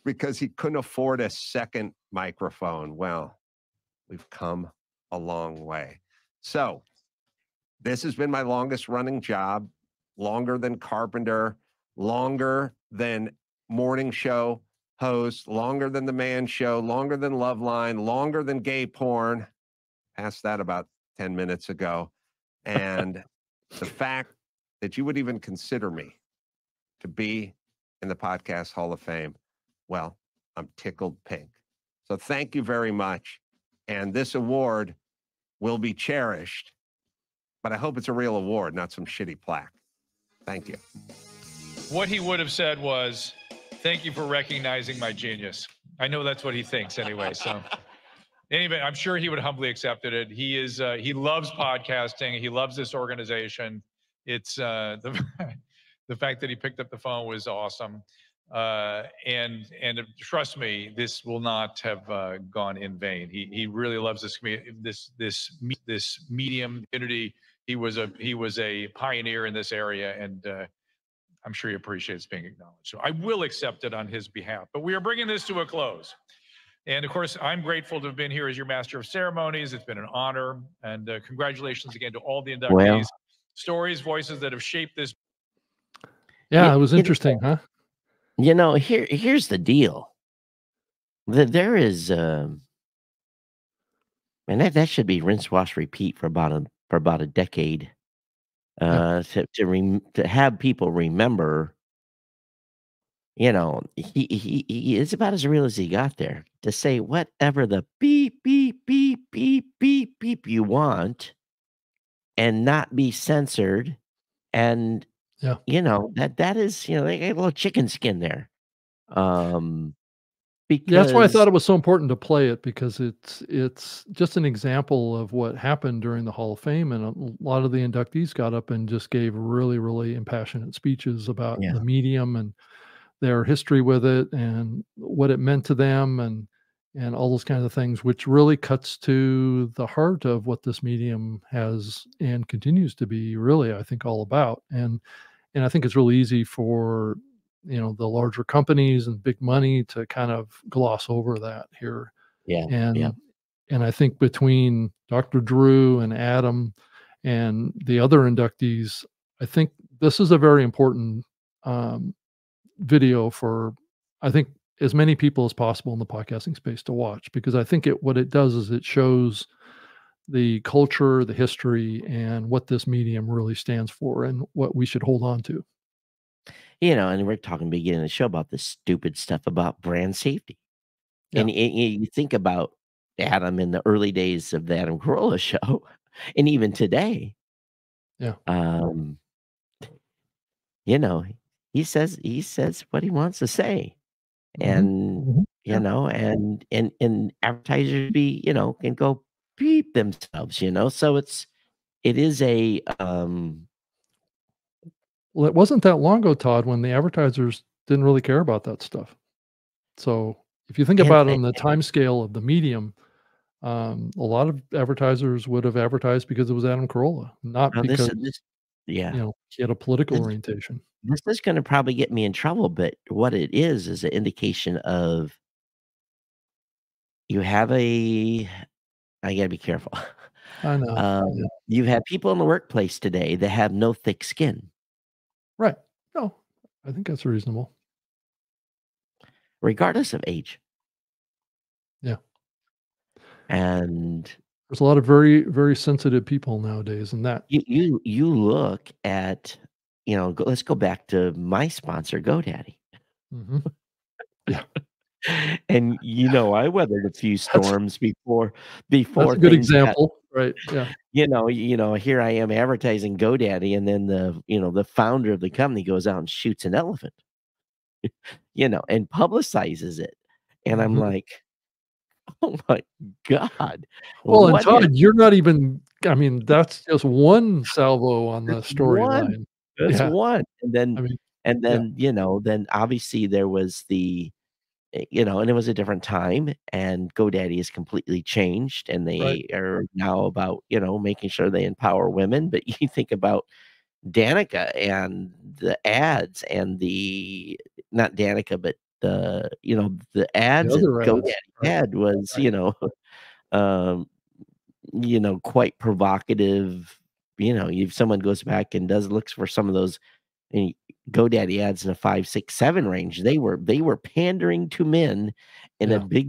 because he couldn't afford a second microphone. Well, we've come a long way. So this has been my longest running job, longer than carpenter, longer than morning show host, longer than the Man Show, longer than Loveline, longer than gay porn. Passed that about 10 minutes ago. And the fact that you would even consider me to be in the Podcast Hall of Fame, well, I'm tickled pink. So thank you very much. And this award will be cherished, but I hope it's a real award, not some shitty plaque. Thank you. What he would have said was, thank you for recognizing my genius. I know that's what he thinks anyway. So anyway, I'm sure he would humbly accepted it. He loves podcasting. He loves this organization. It's the fact that he picked up the phone was awesome. And trust me, this will not have gone in vain. He really loves this medium community. He was a pioneer in this area, and I'm sure he appreciates being acknowledged. So I will accept it on his behalf. But we are bringing this to a close. And of course, I'm grateful to have been here as your master of ceremonies. It's been an honor. And congratulations again to all the inductees. Well, Stories, voices that have shaped this. Yeah, it was interesting, huh? Here's the deal. There is, and that should be rinse, wash, repeat for about a decade. To have people remember, he is about as real as he got there. To say whatever the beep beep beep beep beep beep you want, and not be censored, and Yeah. that is they got a little chicken skin there. Yeah, that's why I Because thought it was so important to play it, because it's just an example of what happened during the Hall of Fame, and a lot of the inductees got up and just gave really, really impassionate speeches about Yeah. the medium and their history with it and what it meant to them, and all those kinds of things, which really cuts to the heart of what this medium has and continues to be really, I think, all about. And I think it's really easy for the larger companies and big money to kind of gloss over that here. yeah, yeah, And I think between Dr. Drew and Adam and the other inductees, I think this is a very important video for, I think, as many people as possible in the podcasting space to watch, because I think what it does is it shows the culture, the history, and what this medium really stands for and what we should hold on to. and we're talking beginning of the show about this stupid stuff about brand safety. Yeah. And you think about Adam in the early days of the Adam Carolla show, and even today, Yeah. he says what he wants to say, Mhm. and Mhm. Yeah. and advertisers can go beep themselves, so it is a Well, it wasn't that long ago, Todd, when the advertisers didn't really care about that stuff. So if you think and, about it and on the time scale of the medium, a lot of advertisers would have advertised because it was Adam Carolla, not now because yeah, he had a political this orientation. this is going to probably get me in trouble, but what it is an indication of you have I gotta be careful. I know. Yeah. You have people in the workplace today that have no thick skin, Right. No, I think that's reasonable. regardless of age. Yeah. And There's a lot of very, very sensitive people nowadays, and that you look at, let's go back to my sponsor, GoDaddy. Mhm. Yeah. And I weathered a few That's storms before a good things got, example, right? Yeah. here I am advertising GoDaddy, and then the founder of the company goes out and shoots an elephant, and publicizes it. And I'm Mhm. like, oh my God. Well, and What has Todd, you're not even, I mean, that's just one salvo on the That's one. storyline. That's Yeah. one. And I mean, then, then obviously there was and it was a different time, and GoDaddy has completely changed, and right. they are now about, making sure they empower women. But you think about Danica and the ads and not Danica, but the The ads that other ads. GoDaddy Right. had was, Right. um, quite provocative. If someone goes back and looks for some of those and GoDaddy ads in a 5, 6, 7 range, they were pandering to men in a Yeah.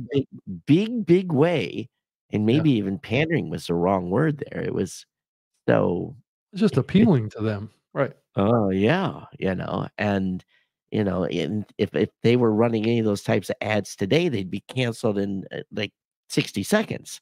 big way, and Yeah. maybe even pandering was the wrong word there. It was so It's just appealing to them. Right. oh yeah, and if they were running any of those types of ads today, they'd be canceled in like 60 seconds.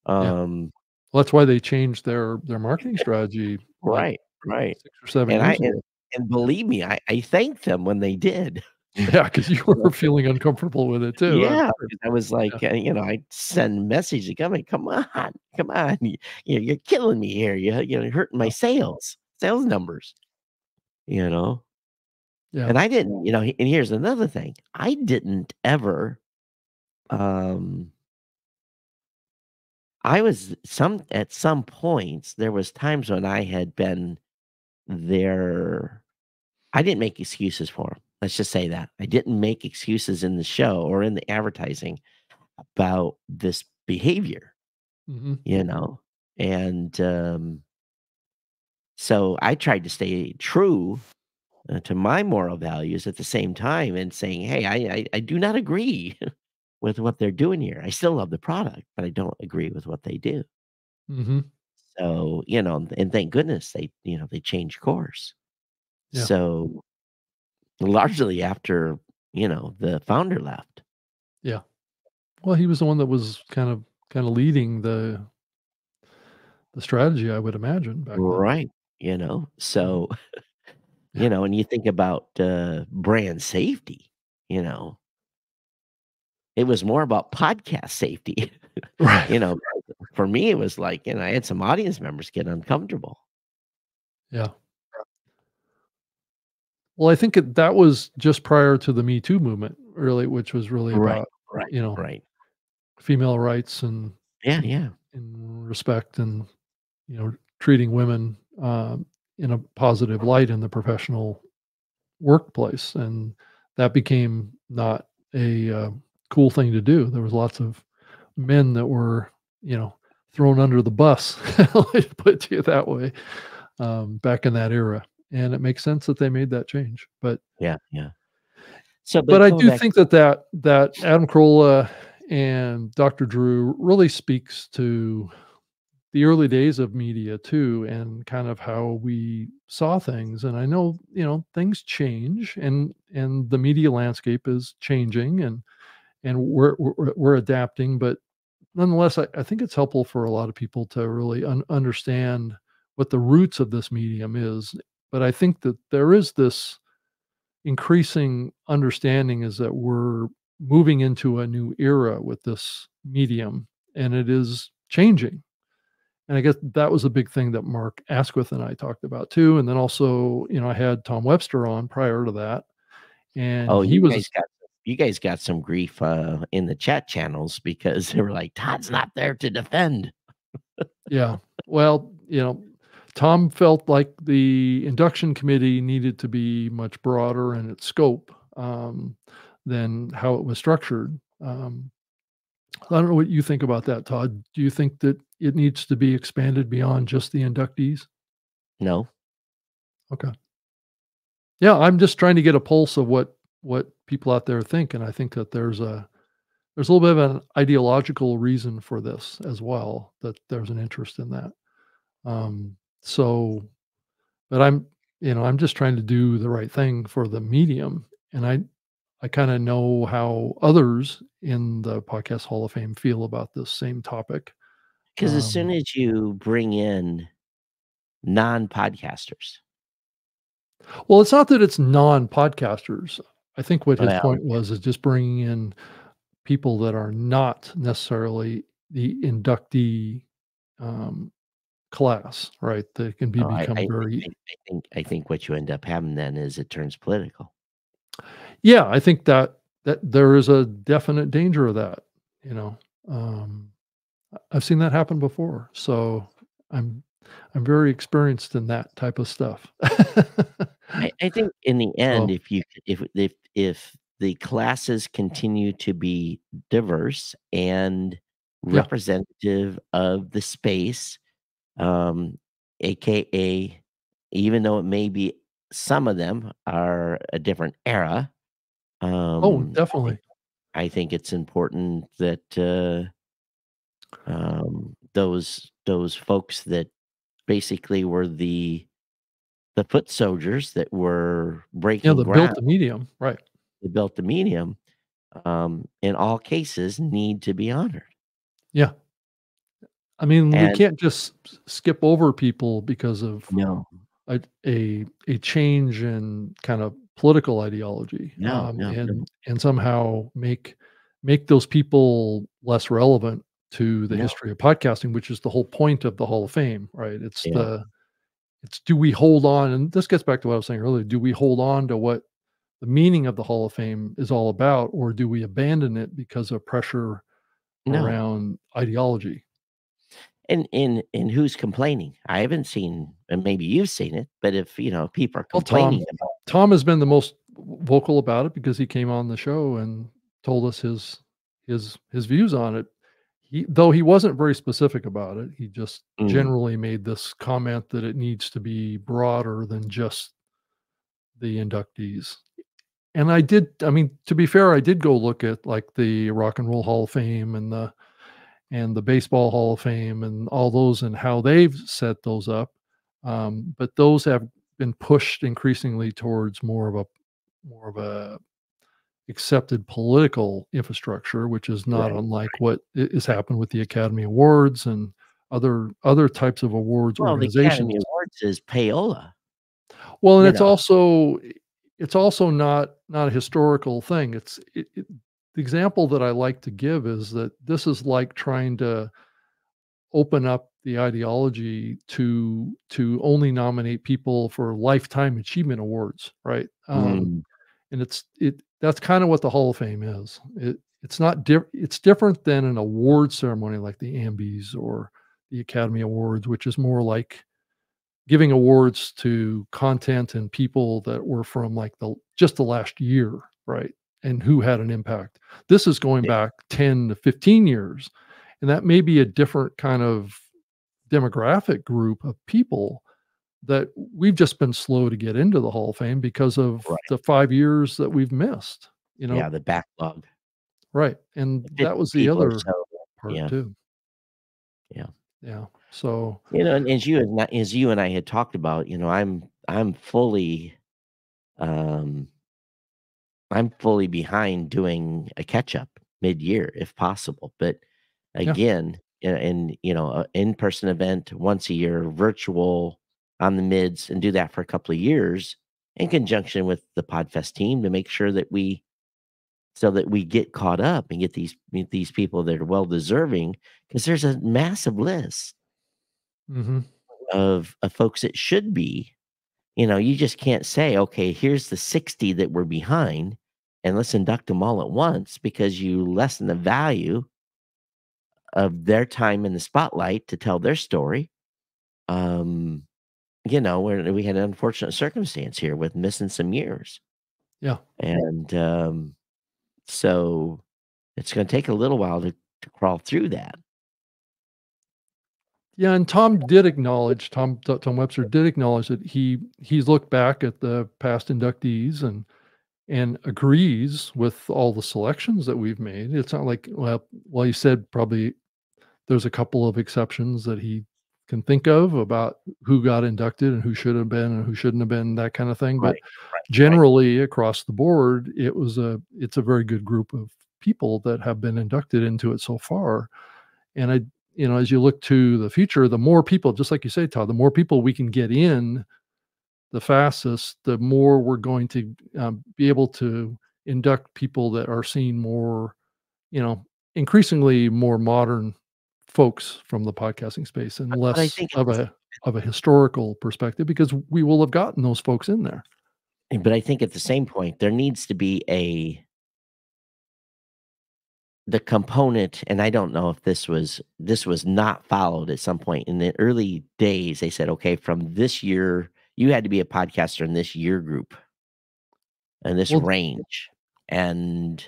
Yeah. Um, Well, that's why they changed their marketing strategy like right, right. 6 or 7 And years ago. and believe me, I thanked them when they did. Yeah, because you were feeling uncomfortable with it too. I'm Yeah, sure. 'cause I was like, I send messages coming, come on, you're killing me here. You're hurting my Yeah. sales numbers, you know. Yeah. And I didn't, and here's another thing. I didn't ever, um, I was at some points, there was times when I had been there. I didn't make excuses for him. Let's just say that. I didn't make excuses in the show or in the advertising about this behavior, Mhm. you know? And, so I tried to stay true, to my moral values at the same time and saying, "Hey, I do not agree with what they're doing here. I still love the product, but I don't agree with what they do." Mhm. So, and thank goodness they changed course. Yeah. So, largely after, the founder left. Yeah. Well, he was the one that was kind of leading the strategy, I would imagine, back then. Right. Mhm. So, Yeah. and you think about, brand safety, you know, it was more about podcast safety. Right. You know, for me, it was like, I had some audience members get uncomfortable. Yeah. Well, I think that was just prior to the Me Too movement, really, which was really Right, about, right, you know, right. female rights and Yeah, and yeah. and respect and, treating women, in a positive light in the professional workplace, and that became not a, cool thing to do. There was lots of men that were, you know, thrown under the bus, let's put it to you that way, back in that era, and it makes sense that they made that change, Yeah, yeah. So, but but I going do back think that Adam Carolla and Dr. Drew really speaks to the early days of media too, and kind of how we saw things. And I know, things change, and the media landscape is changing, and we're adapting. But nonetheless, I think it's helpful for a lot of people to really understand what the roots of this medium is. But I think that there is this increasing understanding is that we're moving into a new era with this medium, and it is changing. And I guess that was a big thing that Mark Asquith and I talked about too. And then also, I had Tom Webster on prior to that, and oh, he was, you guys got some grief, in the chat channels because they were like, "Todd's not there to defend." yeah. Well, Tom felt like the induction committee needed to be much broader in its scope, than how it was structured. I don't know what you think about that, Todd. Do you think that it needs to be expanded beyond just the inductees? No. Okay. Yeah, I'm just trying to get a pulse of what people out there think, and I think that there's a little bit of an ideological reason for this as well, that there's an interest in that. So, but I'm just trying to do the right thing for the medium, and I kind of know how others in the Podcast Hall of Fame feel about this same topic. Because as soon Um, as you bring in non-podcasters, well, it's not that it's non-podcasters. I think what his well, point was is just bringing in people that are not necessarily the inductee, um, class, right? That can oh, become very. I think what you end up having then is it turns political. Yeah, I think that there is a definite danger of that, you know? Um, I've seen that happen before, so I'm I'm very experienced in that type of stuff. I think in the end, So, if you c if the classes continue to be diverse and yeah. representative of the space, um, AKA, even though it may be some of them are a different era, Oh, um, I definitely. I think it's important that, those folks that basically were the foot soldiers that were Yeah, breaking the built ground, the medium, right. that built the medium, in all cases need to be honored. Yeah. I mean, we And can't just skip over people because of no, a change in kind of political ideology, No, no, no, and somehow make those people less relevant to the no. history of podcasting, which is the whole point of the Hall of Fame, right? Yeah. It's do we hold on, and this gets back to what I was saying earlier, do we hold on to what the meaning of the Hall of Fame is all about, or do we abandon it because of pressure No. around ideology? And who's complaining? I haven't seen, and maybe you've seen it, but if people are Well, complaining about, Tom has been the most vocal about it because he came on the show and told us his views on it. Though he wasn't very specific about it, he just Mm, generally made this comment that it needs to be broader than just the inductees. And I mean, to be fair, I did go look at like the Rock and Roll Hall of Fame and the Baseball Hall of Fame and all those and how they've set those up. But those have been pushed increasingly towards more of a accepted political infrastructure, which is not right. unlike what has happened with the Academy Awards and other types of awards Well, the organizations. Academy Awards is payola. Well, and You it's know. also not a historical thing. The example that I like to give is that this is like trying to open up the ideology to only nominate people for lifetime achievement awards, right? Mm, And that's kind of what the Hall of Fame is. It's different than an award ceremony like the Ambies or the Academy Awards, which is more like giving awards to content and people that were from like just the last year, right? And who had an impact. This is going yeah, back 10 to 15 years. And that may be a different kind of demographic group of people that we've just been slow to get into the Hall of Fame because of right. the 5 years that we've missed, Yeah, the backlog. right. And that 50 was the people or other so. part Yeah, too. yeah. Yeah. So, And as you and I had talked about, um I'm fully behind doing a catch up mid-year if possible. But yeah. again, a in-person event once a year, virtual on the mids, and do that for a couple of years in conjunction with the Podfest team to make sure that we get caught up and meet these people that are well deserving, because there's a massive list Mhm. of folks that should be. You just can't say, okay, here's the 60 that we're behind and let's induct them all at once, because you lessen the value of their time in the spotlight to tell their story. Um, where we had an unfortunate circumstance here with missing some years. Yeah. And so it's going to take a little while to crawl through that. Yeah, and Tom Webster did acknowledge that he's looked back at the past inductees and agrees with all the selections that we've made. It's not like, well, he said probably there's a couple of exceptions that he can think of about who got inducted and who should have been and who shouldn't have been, that kind of thing. But Right, right, right. generally across the board, it's a very good group of people that have been inducted into it so far. And as you look to the future, the more people, just like you say, Todd, the more people we can get in, the fastest, the more we're going to be able to induct people that are seeing more, increasingly more modern folks from the podcasting space and But I less think of a historical perspective, because we will have gotten those folks in there. at the same point, there needs to be the component, and I don't know if this was not followed at some point in the early days. They said, okay, from this year, you had to be a podcaster in this year group and this Well, range, and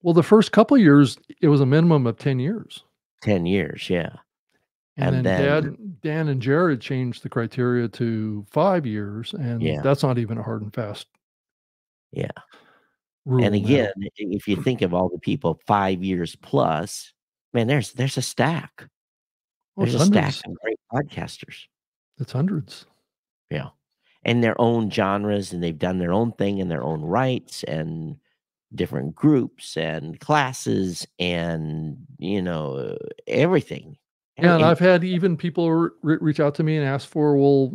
the first couple of years, it was a minimum of 10 years. 10 years, yeah. And And then then, Dan and Jared changed the criteria to 5 years, and yeah, that's not even a hard and fast yeah. And rule again, now. if you think of all the people 5 years plus, man, there's a stack. Oh, There's it's a stack hundreds. of great podcasters. It's hundreds. Yeah. And their own genres, and they've done their own thing in their own rights, and different groups and classes, and everything. And I've had even people reach out to me and ask for, well,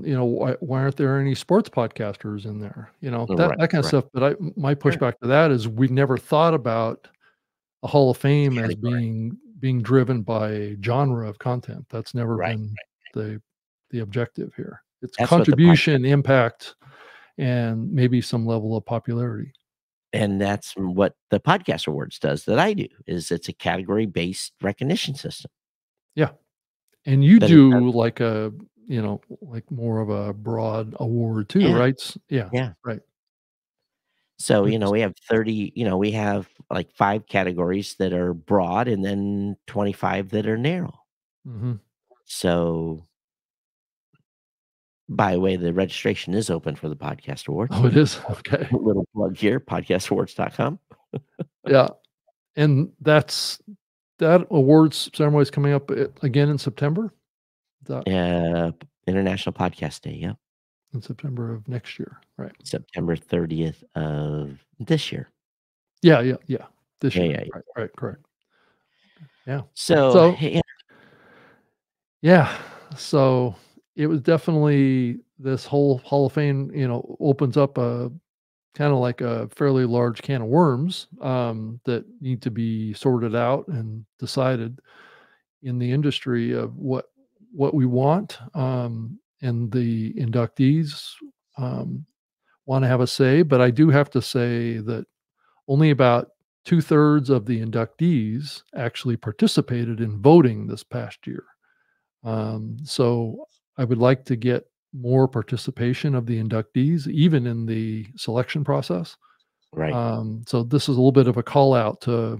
why aren't there any sports podcasters in there? That kind of stuff. But my pushback to that is we've never thought about a Hall of Fame as being driven by genre of content. That's never been the objective here. It's contribution, impact, and maybe some level of popularity. And that's what the Podcast Awards does that I do, is it's a category-based recognition system. Yeah. And you do like like more of a broad award too, right? Yeah. Right. So, we have 30, we have like 5 categories that are broad and then 25 that are narrow. Mm-hmm. So, by the way, the registration is open for the Podcast Awards. Oh, it is? Okay. A little plug here, podcastawards.com. Yeah. And that awards ceremony is coming up again in September? International Podcast Day, yep. In September of next year, right? September 30th of this year. Yeah. This year. Yeah. Right, correct. Yeah. So yeah. So it was definitely this whole Hall of Fame, opens up a kind of like a fairly large can of worms that need to be sorted out and decided in the industry of what we want. And the inductees want to have a say, but I do have to say that only about 2/3 of the inductees actually participated in voting this past year. So I would like to get more participation of the inductees, even in the selection process. Right. So this is a little bit of a call out to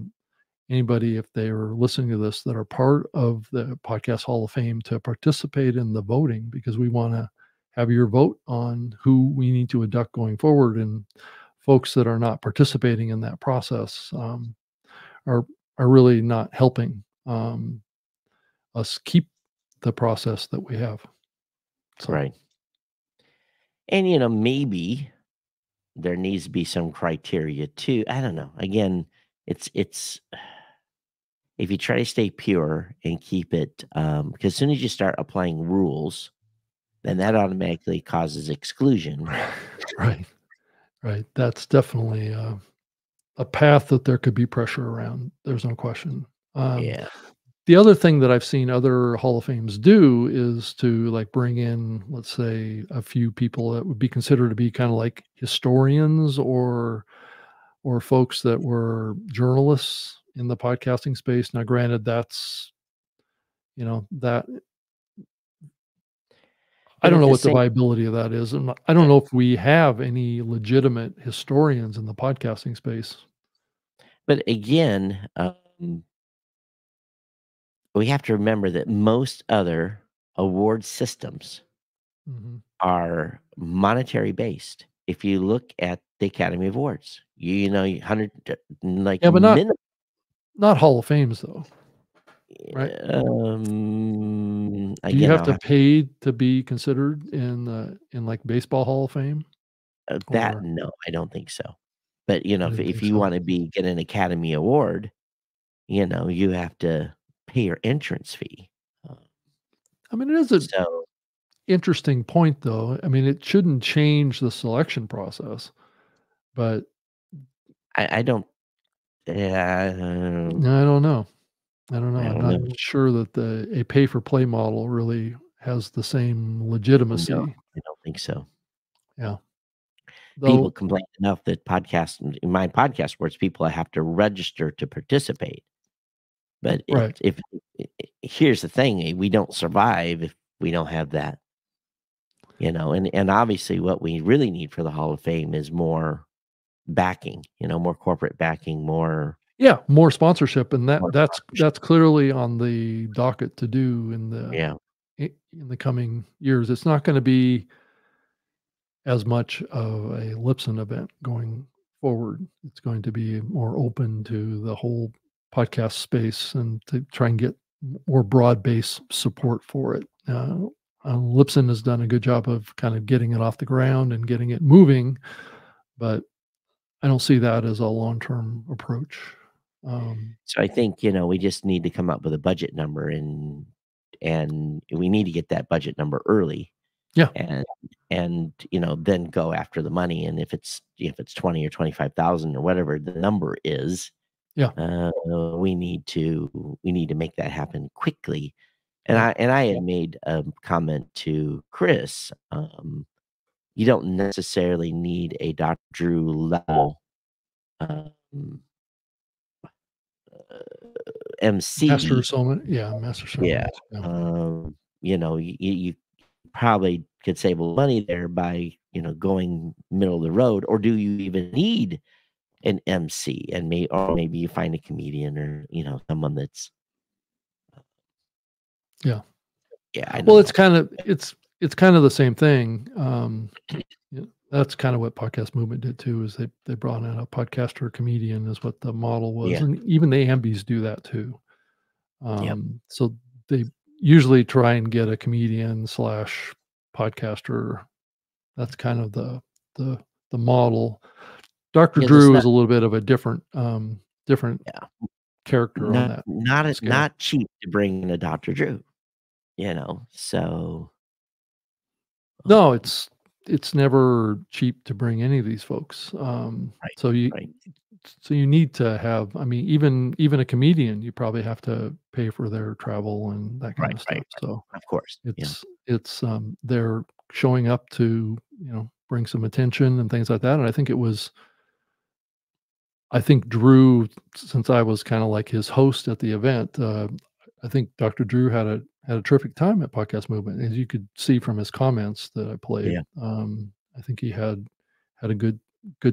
anybody, if they are listening to this, that are part of the Podcast Hall of Fame, to participate in the voting, because we want to have your vote on who we need to induct going forward. And folks that are not participating in that process are really not helping us keep the process that we have. So. Right. And maybe there needs to be some criteria too. I don't know. Again, it's if you try to stay pure and keep it, because as soon as you start applying rules, then that automatically causes exclusion. Right. That's definitely a path that there could be pressure around. There's no question. Yeah. The other thing that I've seen other Hall of Fames do is to like bring in, let's say, a few people that would be considered to be kind of like historians or folks that were journalists in the podcasting space. Now, granted, that's, that I don't know what the viability of that is. And I don't know if we have any legitimate historians in the podcasting space. But again, we have to remember that most other award systems are monetary based. If you look at the Academy Awards, 100 like but not Hall of Fames though, right? Again, do you have to pay to be considered in like Baseball Hall of Fame? No, I don't think so. But if you want to get an Academy Award, you have to pay your entrance fee. I mean, it is an interesting point, though. I mean, it shouldn't change the selection process, but I don't. Yeah, I don't know. I'm not sure that a pay for play model really has the same legitimacy. No, I don't think so. Yeah. People complain enough that in my podcast awards, people have to register to participate. But if here's the thing, we don't survive if we don't have that, and obviously what we really need for the Hall of Fame is more backing, more corporate backing, more sponsorship, and that's clearly on the docket to do in the coming years. It's not going to be as much of a Lipson event going forward. It's going to be more open to the whole podcast space and to try and get more broad-based support for it. Lipson has done a good job of kind of getting it off the ground and getting it moving, but I don't see that as a long-term approach. So I think we just need to come up with a budget number and and we need to get that budget number early. Yeah. And then go after the money. And if it's 20 or 25,000 or whatever the number is, Yeah. we need to make that happen quickly. And Yeah. I had made a comment to Chris. You don't necessarily need a Dr. Drew level MC. Master Soman. Yeah. Master Soman. Yeah. You probably could save a little money there by going middle of the road, or do you even need an MC? And maybe you find a comedian or someone that's Yeah. I Well, don't it's kind of the same thing. That's kind of what Podcast Movement did too. Is they brought in a podcaster comedian is what the model was, Yeah. and even the Ambies do that too. Yep. So they usually try and get a comedian / podcaster. That's kind of the model. Dr. Yeah, Drew that's is a little bit of a different Yeah. character on that. scale. not cheap to bring in a Dr. Drew, so No, it's never cheap to bring any of these folks. Right, So right. you need to have. I mean, even a comedian, you probably have to pay for their travel and that kind Right, of stuff. right. So Of course. Yeah. it's they're showing up to bring some attention and things like that. And I think Drew, since I was kind of like his host at the event, I think Dr. Drew had a terrific time at Podcast Movement, as you could see from his comments that I played. Yeah. I think he had a good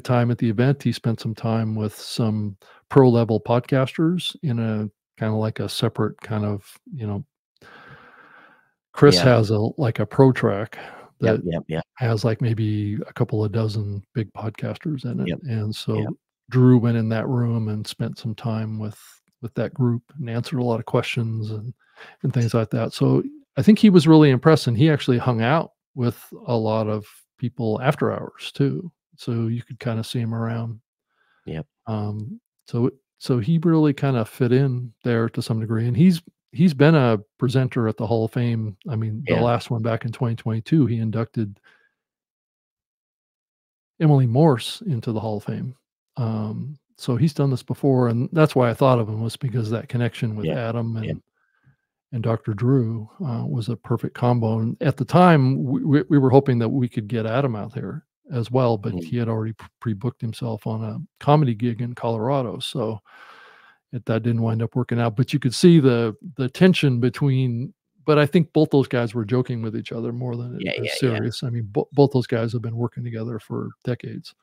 time at the event. He spent some time with some pro level podcasters in a kind of like a separate kind of Chris Yeah. has a pro track that Yep. has like maybe a couple of dozen big podcasters in it. Yep. And so Yep. Drew went in that room and spent some time with that group and answered a lot of questions and things like that. So I think he was really impressed, and he actually hung out with a lot of people after hours too. So you could kind of see him around. Yep. So he really kind of fit in there to some degree, and he's been a presenter at the Hall of Fame. I mean, the Yeah. last one back in 2022, he inducted Emily Morse into the Hall of Fame. So he's done this before, and that's why I thought of him, was because that connection with Yeah. Adam Yeah. and Dr. Drew was a perfect combo. And at the time, we were hoping that we could get Adam out there as well, but Mhm. he had already pre-booked himself on a comedy gig in Colorado, so that didn't wind up working out. But you could see the tension between. But I think both those guys were joking with each other more than Yeah, it was yeah. serious. I mean, both those guys have been working together for decades.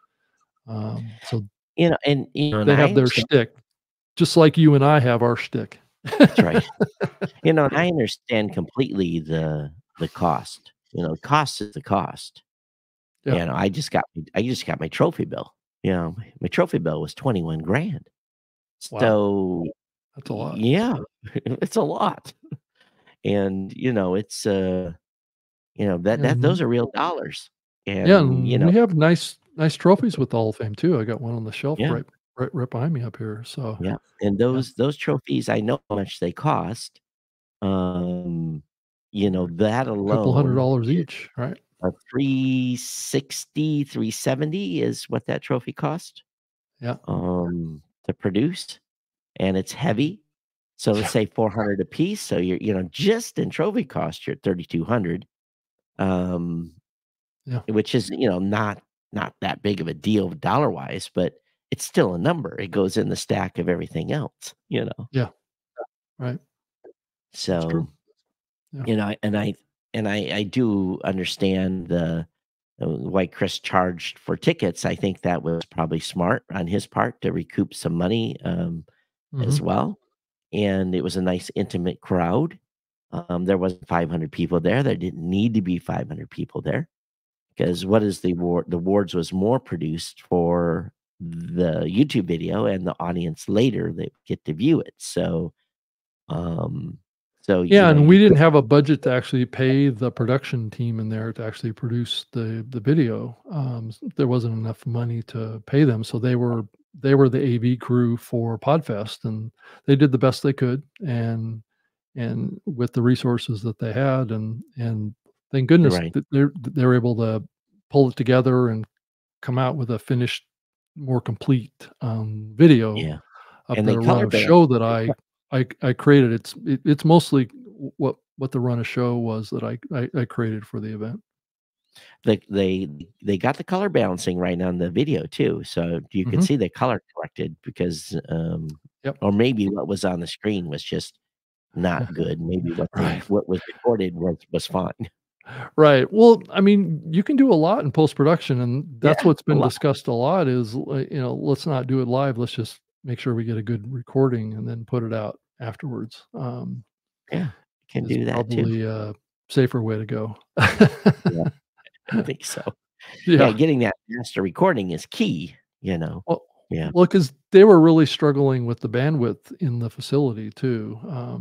So And they have their understand. shtick, just like you and I have our shtick. That's right. And I understand completely the cost. Cost is the cost. Yeah. I just got my trophy bill. My trophy bill was 21 grand. Wow. So That's a lot. yeah, it's a lot. And it's that those are real dollars. And Yeah, and we have nice trophies with the Hall of Fame too. I got one on the shelf Yeah. right behind me up here. So yeah. And those trophies, I know how much they cost. That a couple alone, $100 each, right? $360, $370 is what that trophy cost. Yeah. To produce, and it's heavy. So let's say 400 a piece. So you're just in trophy cost, you're at 3,200. Yeah. Which is not that big of a deal dollar wise, but it's still a number. It goes in the stack of everything else. Yeah. Right. So true. Yeah. I do understand why Chris charged for tickets. I think that was probably smart on his part to recoup some money as Mhm. well. And it was a nice intimate crowd. There wasn't 500 people there. There didn't need to be 500 people there, because what is the award? The awards was more produced for the YouTube video and the audience later that get to view it. So, Yeah, and we didn't have a budget to actually pay the production team in there to actually produce the video. There wasn't enough money to pay them, so they were the AV crew for Podfest, and they did the best they could. And and with the resources that they had, and thank goodness Right. that they're able to pull it together and come out with a finished, more complete video Yeah. of And they the run color of balance. show that I created. It's mostly what the run of show was that I created for the event. They got the color balancing right on the video too, so you could Mhm. see the color corrected because, Yep. or maybe what was on the screen was just not good. Maybe Right. what was recorded was fine. Right. Well, I mean, you can do a lot in post production, and that's Yeah, what's a been lot. discussed a lot. Is let's not do it live. Let's just make sure we get a good recording and then put it out afterwards. Yeah, you can Is do that too. probably a safer way to go. Yeah, I think so. Yeah, Yeah. getting that master recording is key, you know? Well, Yeah. because they were really struggling with the bandwidth in the facility too, Uh,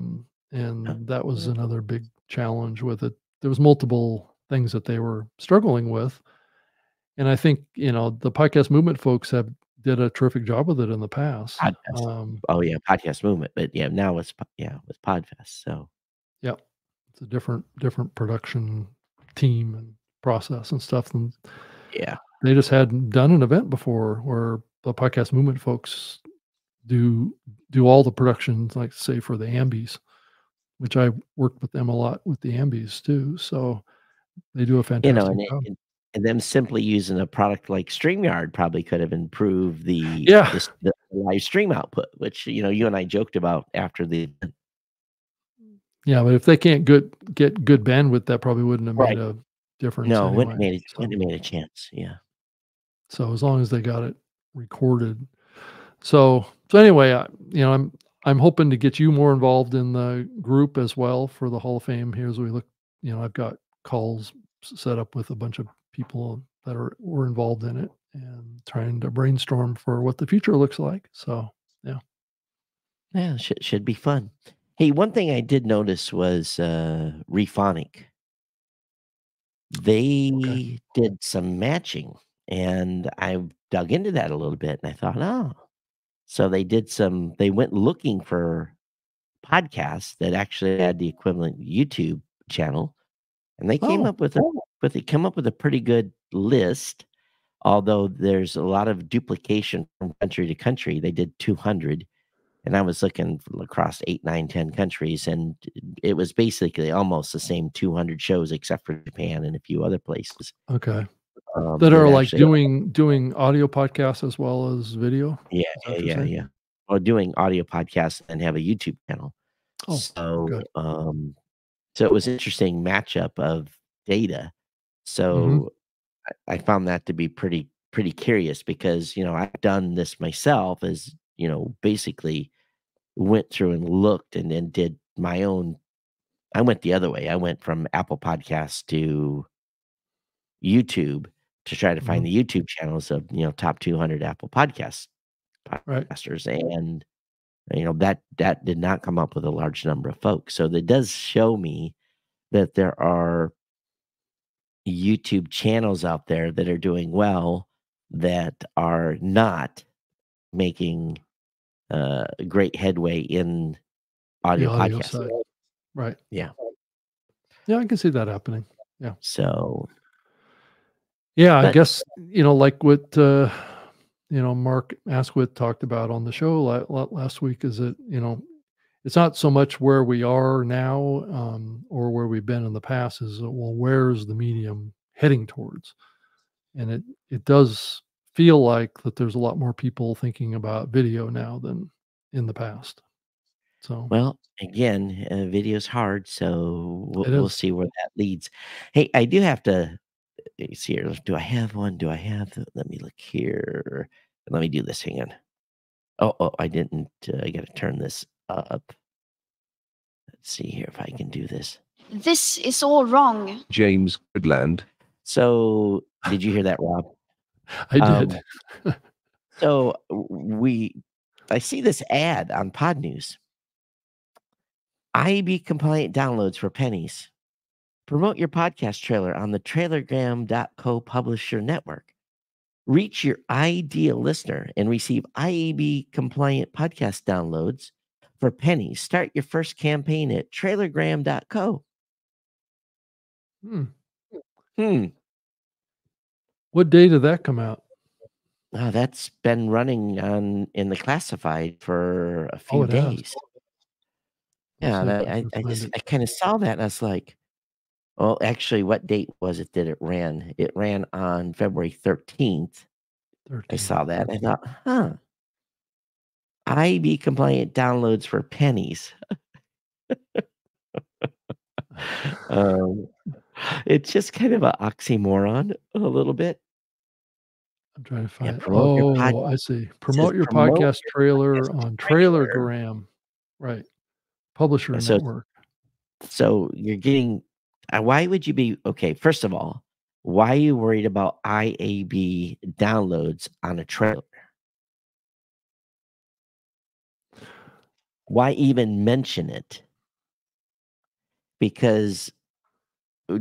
and that was another big challenge with it. There was multiple things that they were struggling with, and I think the podcast movement folks have did a terrific job with it in the past. Podcast. Oh, yeah, podcast movement, but yeah, now it's with Podfest, so Yeah, it's a different production team and process and stuff, and yeah. they just hadn't done an event before where the podcast movement folks do all the productions, like say for the Ambies, which I worked with them a lot with the Ambies too. So they do a You know, fantastic and it job. and them simply using a product like StreamYard probably could have improved Yeah, the live stream output, which, you and I joked about after the yeah, but if they can't get good bandwidth, that probably wouldn't have made right. a difference No, anyway. wouldn't have made a chance, yeah. So as long as they got it recorded. So anyway, I'm hoping to get you more involved in the group as well for the Hall of Fame. Here's we look. I've got calls set up with a bunch of people that were involved in it and trying to brainstorm for what the future looks like. So yeah. Yeah, should be fun. Hey, one thing I did notice was, Rephonic. Okay. They did some matching, and I dug into that a little bit, and I thought, "Oh." So they went looking for podcasts that actually had the equivalent YouTube channel, and they came Oh, up with a pretty good list, although there's a lot of duplication from country to country. They did 200, and I was looking across 8, 9, 10 countries, and it was basically almost the same 200 shows except for Japan and a few other places, okay. That that are like actually doing audio podcasts as well as video. yeah, Is that what you're saying? yeah. Or doing audio podcasts and have a YouTube channel. Oh, okay. So it was interesting matchup of data. Hmm. So I found that to be pretty curious because, I've done this myself as, basically went through and looked and then did my own. I went the other way. I went from Apple Podcasts to YouTube to try to Hmm. find the YouTube channels of, top 200 Apple Right. podcasters, and that did not come up with a large number of folks. So that does show me that there are YouTube channels out there that are doing well that are not making great headway in The audio audio podcasts. side. Right. Yeah. Yeah, I can see that happening. Yeah. So, Yeah, I but guess, like what, Mark Asquith talked about on the show last week is that, it's not so much where we are now, or where we've been in the past is, well, where's the medium heading towards? And it does feel like that there's a lot more people thinking about video now than in the past. So well, again, video's hard, so it we'll is. see where that leads. Hey, I do have to see here. Do I have one? Do I have? Let me look here. Let me do this. Hang on. Oh, I didn't. I got to turn this up. Let's see here if I can do this. This is all wrong. James Goodland. So, did you hear that, Rob? I Um, did. so I see this ad on Pod News. IAB compliant downloads for pennies. Promote your podcast trailer on the trailergram.co publisher network. Reach your ideal listener and receive IAB compliant podcast downloads for pennies. Start your first campaign at trailergram.co. Hmm. Hmm. What day did that come out? Oh, that's been running in the classified for a Oh, few it has. days. Let's Yeah, see and if I can find it. I kind of saw that and I was like, well, actually, what date was it that it ran? It ran on February 13th. I 13. saw that and I thought, huh, IB compliant downloads for pennies. Um, it's just kind of an oxymoron a little bit. I'm trying to Yeah, find. promote your podcast. Oh, I see. It says Promote your promote podcast your trailer podcast on trailer. Trailergram. Right. Publisher Yeah, so network. so you're getting why would you be okay, first of all, why are you worried about IAB downloads on a trailer? Why even mention it? Because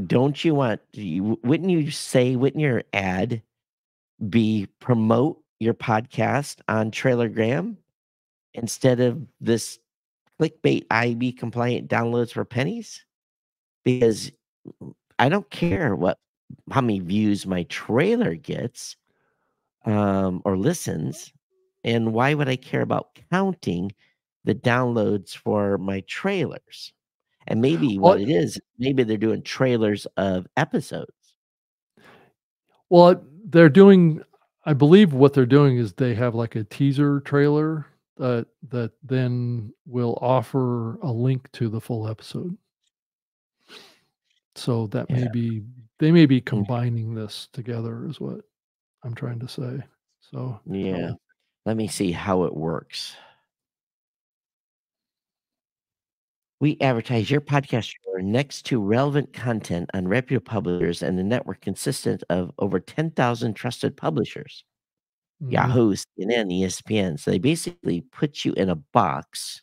don't you want wouldn't you say, wouldn't your ad be promote your podcast on Trailergram instead of this clickbait IB compliant downloads for pennies? Because I don't care how many views my trailer gets or listens, and why would I care about counting the downloads for my trailers? And maybe what Well, it is, maybe they're doing trailers of episodes. well, they're doing. I believe what they're doing is they have like a teaser trailer that then will offer a link to the full episode. So that Yeah. may be they may be Mm. combining this together is what I'm trying to say. So Yeah. Let me see how it works. We advertise your podcast trailer next to relevant content on reputable publishers and a network consistent of over 10,000 trusted publishers. mhm. Yahoo, CNN, ESPN. So they basically put you in a box.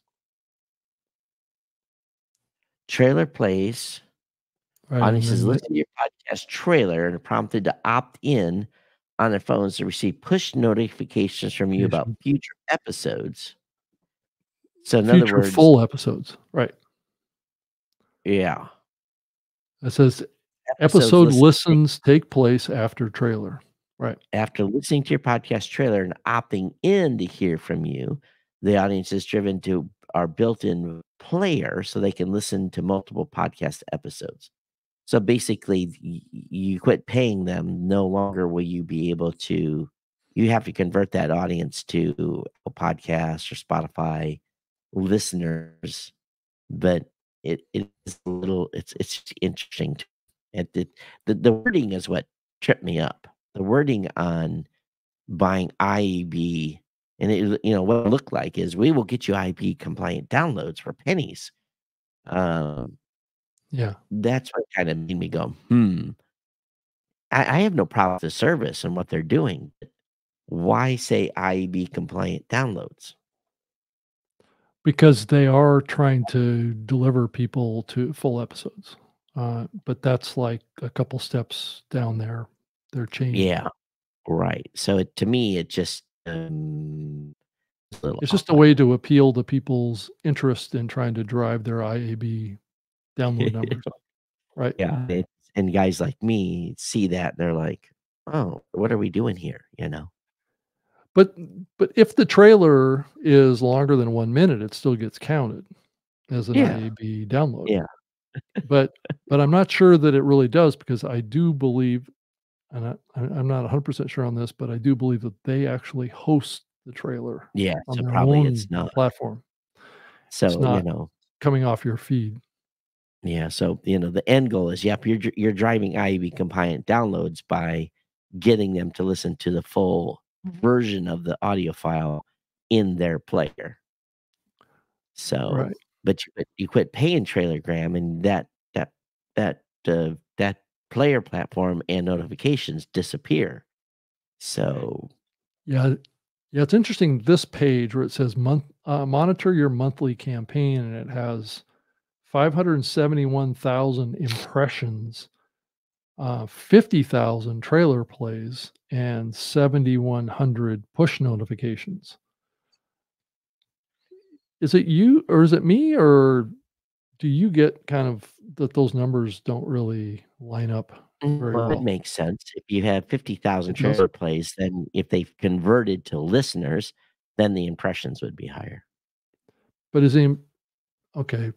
Trailer plays. Right, and Audiences then listen to your podcast trailer and are prompted to opt in on their phones to receive push notifications from you about future episodes. So in other future words, full episodes. Right. yeah, It says episodes episode listened listens take place after trailer. Right. after listening to your podcast trailer and opting in to hear from you. The audience is driven to our built-in player so they can listen to multiple podcast episodes. So basically, you quit paying them. No longer will you be able to. You have to convert that audience to a podcast or Spotify listeners. But it is a little. It's interesting. The wording is what tripped me up. The wording on buying IEB, and what it looked like is we will get you IEB compliant downloads for pennies. Yeah. That's what kind of made me go, I have no problem with the service and what they're doing. But why say IEB compliant downloads? Because they are trying to deliver people to full episodes. But that's like a couple steps down their chain. Yeah, right. So to me, it just It's just a way to appeal to people's interest in trying to drive their IAB download numbers up. Right. Yeah, and guys like me see that and they're like, "Oh, what are we doing here?" But if the trailer is longer than 1 minute, it still gets counted as an Yeah. IAB download. Yeah. But I'm not sure that it really does because I do believe, and I'm not 100% sure on this, but I do believe that they actually host the trailer Yeah, on so their probably own it's not. platform. It's So, not coming off your feed. yeah, so, the end goal is, yep, you're driving IAB compliant downloads by getting them to listen to the full version of the audio file in their player. So, Right. but you quit paying Trailergram, and that player platform and notifications disappear. So, Yeah. Yeah, it's interesting, this page where it says monitor your monthly campaign, and it has 571,000 impressions, 50,000 trailer plays, and 7,100 push notifications. is it you or is it me, or do you get kind of that those numbers don't really line up very Well, it well? makes sense. If you have 50,000 It does? trailer plays, then if they've converted to listeners, then the impressions would be higher. But is he okay,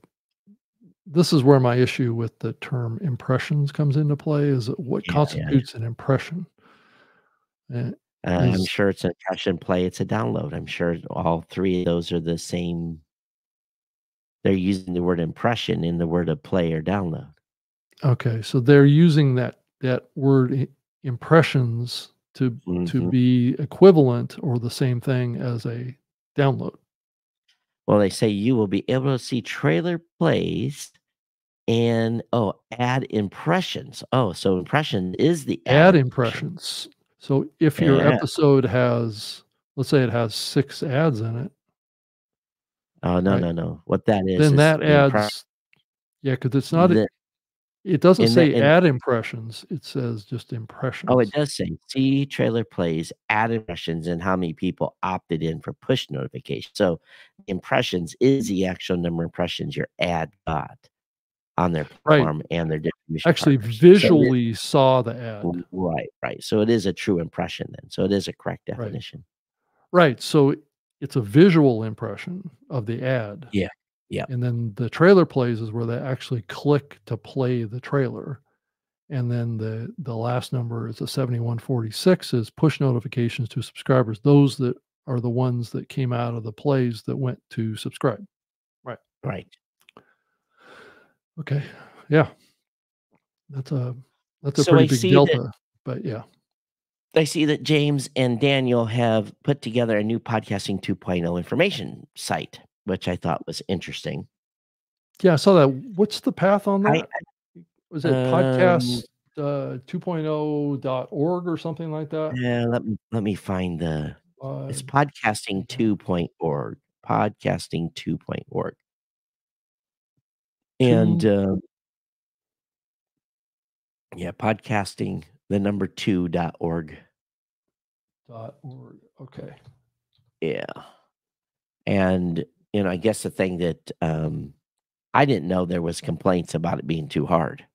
this is where my issue with the term impressions comes into play, is that what Yeah. constitutes an impression? Eh, I'm is sure it's an impression play, it's a download. I'm sure all 3 of those are the same. They're using the word impression in the word of play or download. okay, so they're using that word impressions to Mhm. be equivalent or the same thing as a download. Well, they say you will be able to see trailer plays and, add impressions. Oh, so impression is the add Ad impression. impressions. So if your Yeah. episode has, let's say it has 6 ads in it, Oh, no, right? no, no. What that Then is that the impression. adds, yeah, because it's not, the it doesn't in the say in ad impressions, it says just Oh, it impressions. does say, "See trailer plays, add impressions, and how many people opted in for push notifications." So, impressions is the actual number of impressions your ad got on their Right. platform and their distribution Actually partners. So it is visually saw the ad. right, right. So it is a true impression then. So it is a correct Right. definition. Right, so it's a visual impression of the ad, Yeah. Yeah. and then the trailer plays is where they actually click to play the trailer, and then the last number is a 7146 is push notifications to subscribers. Those that are the ones that came out of the plays that went to subscribe. Right. Right. Okay. Yeah. That's a that's a So pretty big delta, but yeah. I see that James and Daniel have put together a new podcasting 2.0 information site, which I thought was interesting. Yeah, I saw that. What's the path on I that? Was it um podcast, 2.0.org or something like that? Yeah, let me find it's Uh, podcasting2.org, podcasting2.org. And, 2 yeah, podcasting, the number 2.org. dot org. Okay. Yeah. And, I guess the thing that, I didn't know there was complaints about it being too hard.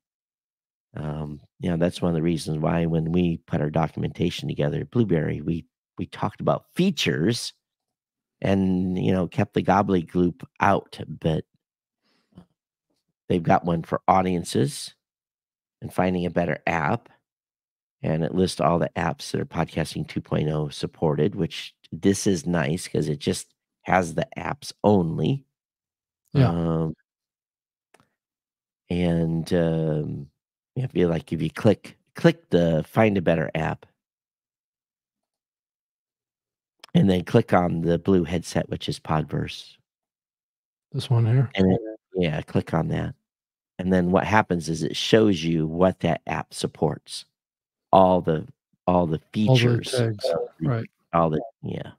That's one of the reasons why when we put our documentation together at Blueberry, we talked about features and, kept the gobbledygook out, but they've got one for audiences and finding a better app, and it lists all the apps that are podcasting 2.0 supported, which this is nice because it just has the apps only. Yeah. Um, and if you click the find a better app, and then click on the blue headset, which is Podverse, This one here. and yeah, click on that, and then what happens is it shows you what that app supports. All the all the All the features, tags. Right. all the yeah.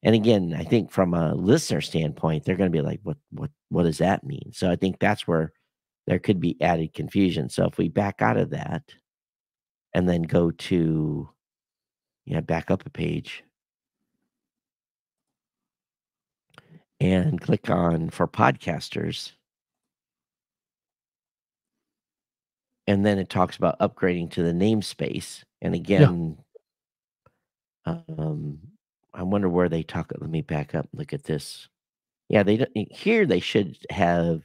And again, I think from a listener standpoint, they're gonna be like, "What does that mean?" So I think that's where there could be added confusion. So if we back out of that and then go to back up a page and click on for podcasters, and then it talks about upgrading to the namespace. And Yeah. again, um, I wonder where they talk. Let me back up and look at this. Yeah, they don't here they should have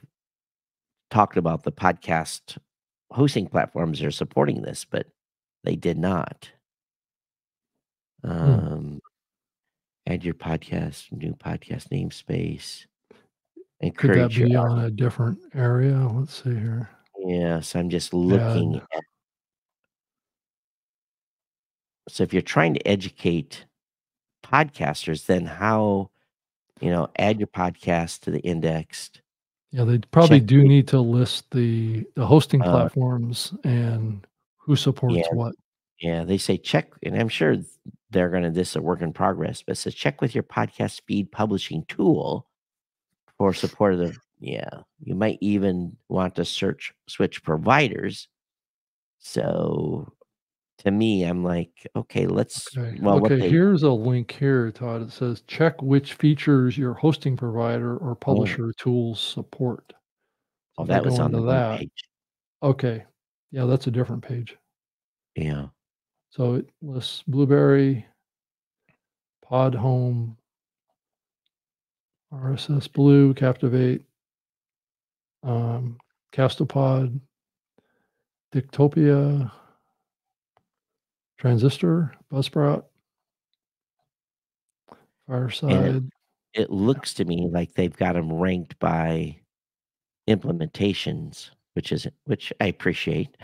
talked about the podcast hosting platforms that are supporting this, but they did not. Hmm. Um, add your podcast, new podcast namespace, Could that encourage your be on a different area? Let's see here. yes, I'm just looking Add. at so if you're trying to educate podcasters, then how, add your podcast to the indexed, Yeah, they probably check do the need to list the hosting uh, platforms and who yeah, supports what. yeah, they say check, and I'm sure they're gonna this is a work in progress, but it says check with your podcast feed publishing tool for support of the yeah. You might even want to switch providers. So to me, I'm like, okay, let's. Okay. Well, what Okay. they Here's a link here, Todd. It says check which features your hosting provider or oh, publisher tools support. So if I that was go on the into home that, page. okay. Yeah, that's a different page. Yeah, So it lists Blueberry, Pod Home, RSS Blue, Captivate, Castopod, Dictopia, Transistor, Buzzsprout, and Fireside. it looks to me like they've got them ranked by implementations, which I appreciate.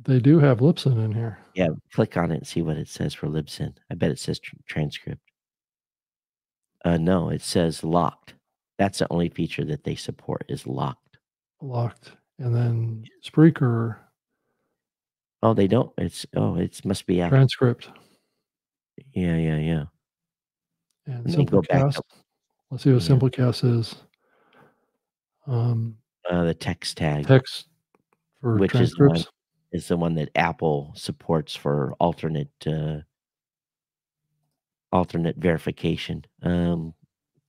They do have Libsyn in here. Yeah, click on it and see what it says for Libsyn. I bet it says transcript. No, it says locked. That's the only feature that they support is locked. Locked. And then Spreaker, Oh, they don't. It must be after. transcript, Yeah. and And then go back Simplecast. to Let's see what yeah, Simplecast is. the text tag, Text for which transcripts. is the one that Apple supports for alternate verification. Go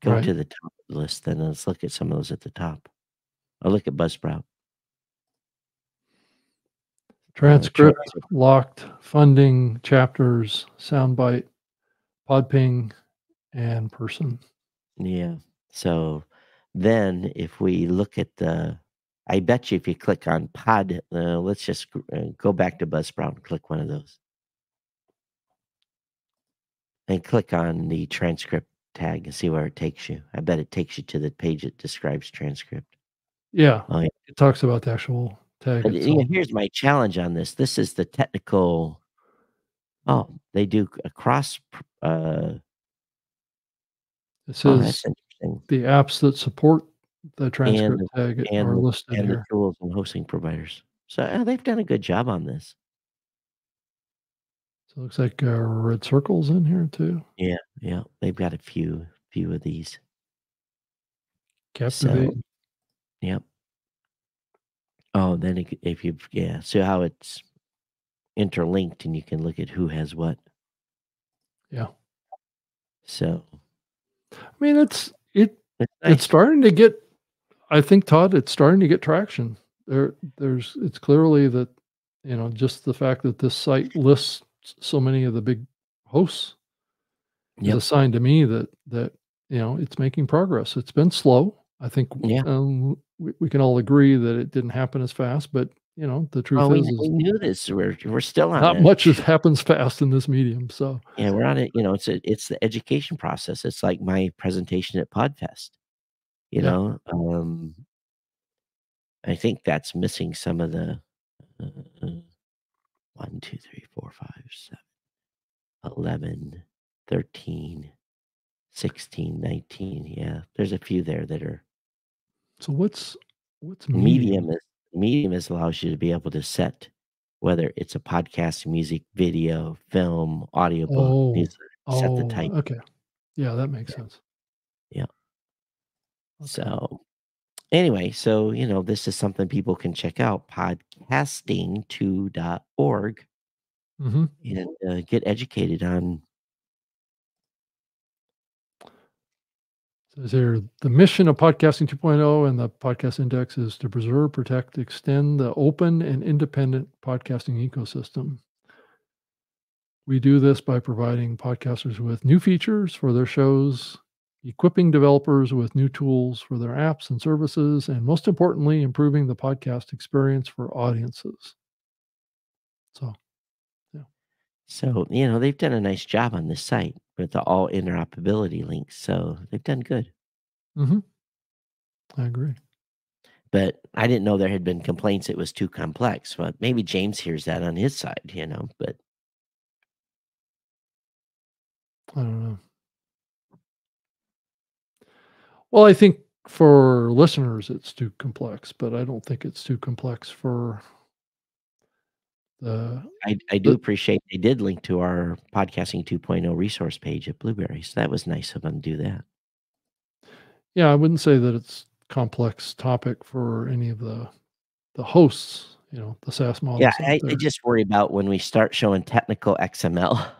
Right. to the top of the list, then let's look at some of those at the top. I'll look at Buzzsprout. Transcript, locked, funding, chapters, soundbite, podping, and person. Yeah. So then if we look at I bet you if you click on pod, let's just go back to Buzzsprout and click one of those. And click on the transcript tag and see where it takes you. I bet it takes you to the page that describes transcript. Yeah. Oh, yeah. It talks about the actual tag But itself. here's my challenge on this. This is the technical. Oh, they do a cross. It Oh, says that's interesting. the apps that support the transcript tag are listed and the here. tools and hosting providers. So they've done a good job on this. So it looks like red circles in here too. Yeah. They've got a few of these. Captivate. So, yep. Oh, then if you so how it's interlinked and you can look at who has what. Yeah. So I mean, it's nice. starting to get. I think, Todd, it's starting to get traction. It's clearly that just the fact that this site lists so many of the big hosts is Yep. a sign to me that it's making progress. It's been slow. I think Yeah. we can all agree that it didn't happen as fast, but the truth we is knew this. We're still on not it. much happens fast in this medium. So Yeah, we're on it. It's the education process. It's like my presentation at Podfest. Yeah. I think that's missing some of the 1, 2, 3, 4, 5, 7, 11, 13, 16, 19. Yeah, there's a few there that are So what's medium? Medium allows you to be able to set whether it's a podcast, music, video, film, audiobook, music, set the type. Okay. Yeah, that makes sense. Yeah. Okay. So anyway, this is something people can check out, podcasting2.org, Mm-hmm. and get educated on. Says here, the mission of Podcasting 2.0 and the Podcast Index is to preserve, protect, extend the open and independent podcasting ecosystem. We do this by providing podcasters with new features for their shows, equipping developers with new tools for their apps and services, and most importantly, improving the podcast experience for audiences. So, yeah. So, they've done a nice job on this site with the all interoperability links. So they've done good. Mm-hmm. I agree. But I didn't know there had been complaints it was too complex. But maybe James hears that on his side, but I don't know. Well, I think for listeners, it's too complex, but I don't think it's too complex for the. I do appreciate they did link to our Podcasting 2.0 resource page at Blueberry. So that was nice of them to do that. Yeah, I wouldn't say that it's complex topic for any of the hosts. the SaaS models Yeah, out I there. just worry about when we start showing technical XML.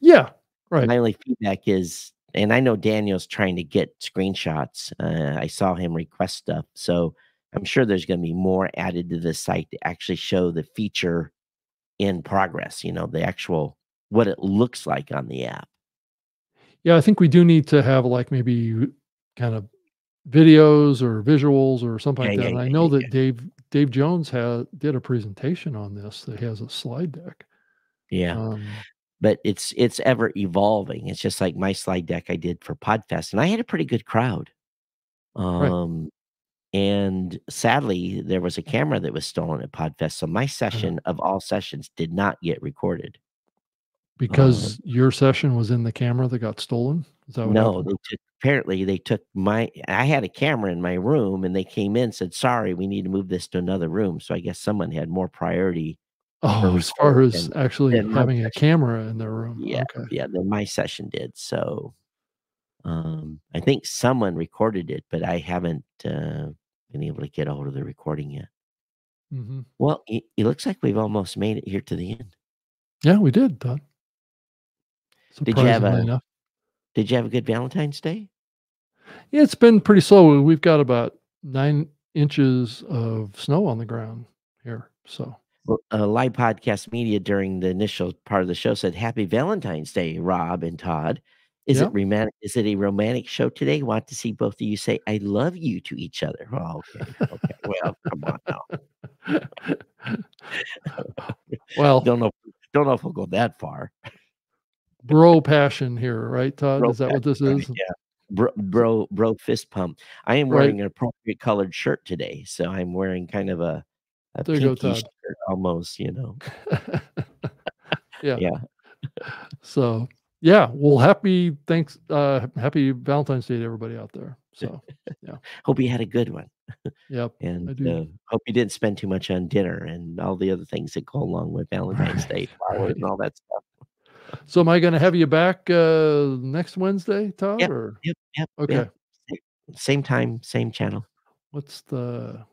Yeah, right. My only feedback is, and I know Daniel's trying to get screenshots. I saw him request stuff, so I'm sure there's going to be more added to this site to actually show the feature in progress. The actual what it looks like on the app. Yeah, I think we do need to have like maybe kind of videos or visuals or something Yeah, like yeah, that. And I yeah, know yeah, that Dave Jones did a presentation on this. That he has a slide deck. yeah. Um, But it's ever evolving. It's just like my slide deck I did for Podfest, and I had a pretty good crowd. right. And sadly, there was a camera that was stolen at Podfest, so my session of all sessions did not get recorded. Because your session was in the camera that got stolen. Is that what No, happened? apparently they took I had a camera in my room, and they came in and said, "Sorry, we need to move this to another room." So I guess someone had more priority for Oh, as far recording as actually than my having a session. camera in their room. Yeah, Okay. yeah, than my session did. So, I think someone recorded it, but I haven't, been able to get a hold of the recording yet. Mhm. Well, it looks like we've almost made it here to the end. Yeah, we did, Todd. Did you have Surprisingly a enough. Did you have a good Valentine's Day? Yeah, it's been pretty slow. We've got about 9 inches of snow on the ground here. So, Well, Live Podcast Media during the initial part of the show said, "Happy Valentine's Day, Rob and Todd. Is yeah. it romantic? Is it a romantic show today? Want to see both of you say 'I love you' to each other." Oh, okay, okay. Well, come on now. Well, Don't know if we'll go that far. bro passion here, right, Todd? Bro Is that what passion, this right? is? Yeah. Bro, So bro, fist pump. I am right. wearing an appropriate colored shirt today, so I'm wearing kind of a There you go, pinky Todd. shirt almost. Yeah. Yeah. So, yeah, well, happy Valentine's Day to everybody out there. So, yeah. Hope you had a good one, Yep, and I do. hope you didn't spend too much on dinner and all the other things that go along with Valentine's Right, Day, flowers and right. all that stuff. So am I gonna have you back, next Wednesday, Todd, Yep, or yep, yep, okay. yep. Same time, same channel. What's the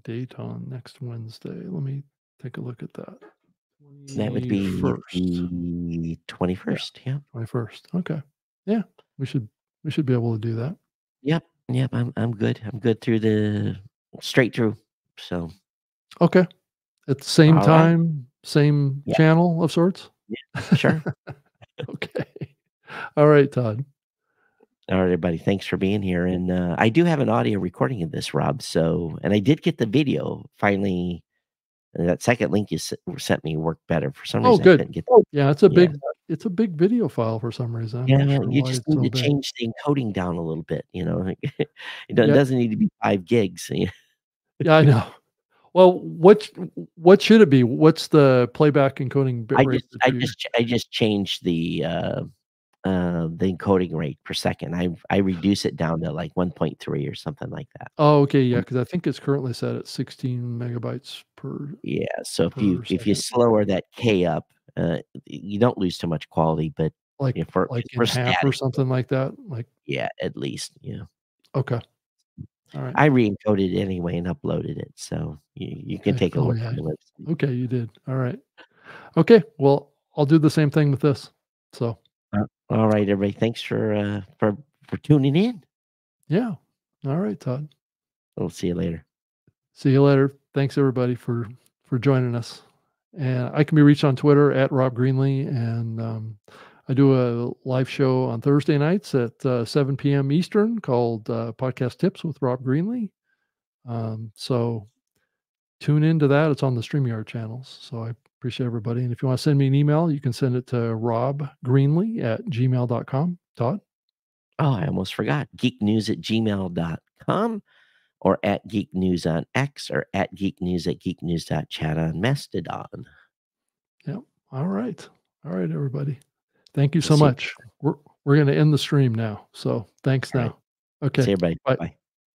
date on next Wednesday? Let me take a look at that. That would be 21st. the Yeah, 21st. Yeah. 21st. Okay. Yeah, we should be able to do that. Yep, yep. I'm good. I'm good through the straight through. So, Okay. At the same all right. time, same Yeah, channel of sorts? yeah, sure. Okay. All right, Todd. All right, everybody. Thanks for being here. And I do have an audio recording of this, Rob. So, and I did get the video finally. That second link you sent me worked better. For some Oh, reason, I good. couldn't get. Yeah, Yeah, it's a big video file for some reason. I'm not yeah. sure You why just it's need so to big. change the encoding down a little bit. It Yeah, doesn't need to be 5 gigs. yeah, I know. Well, what should it be? What's the playback encoding bit I rate just, that I you just, I just changed the encoding rate per second. I reduce it down to like 1.3 or something like that. Oh, okay, yeah, Um, because I think it's currently set at 16 megabytes Yeah. So per if you second. slower that K up, you don't lose too much quality, but Like like in for half or static, something like that? Like yeah, at least, yeah. okay. All right. I re-encoded it anyway and uploaded it, so you can Okay. take a Oh, look yeah. on the website. Okay, you did. All right. Okay, well, I'll do the same thing with this. So, All right, everybody. Thanks for tuning in. yeah. All right, Todd. We'll see you later. See you later. Thanks everybody for joining us. And I can be reached on Twitter at Rob Greenlee, and I do a live show on Thursday nights at 7 p.m. Eastern called Podcast Tips with Rob Greenlee. So tune into that. It's on the StreamYard channels. So I appreciate everybody. And if you want to send me an email, you can send it to robgreenlee@gmail.com. Todd? Oh, I almost forgot. geeknews@gmail.com or at Geek News on X or at Geek News at geeknews.chat on Mastodon. Yep. All right. All right, everybody. Thank you We'll so see you. much. We're going to end the stream now. So thanks All right. now. Okay. See you, everybody. Bye. Bye.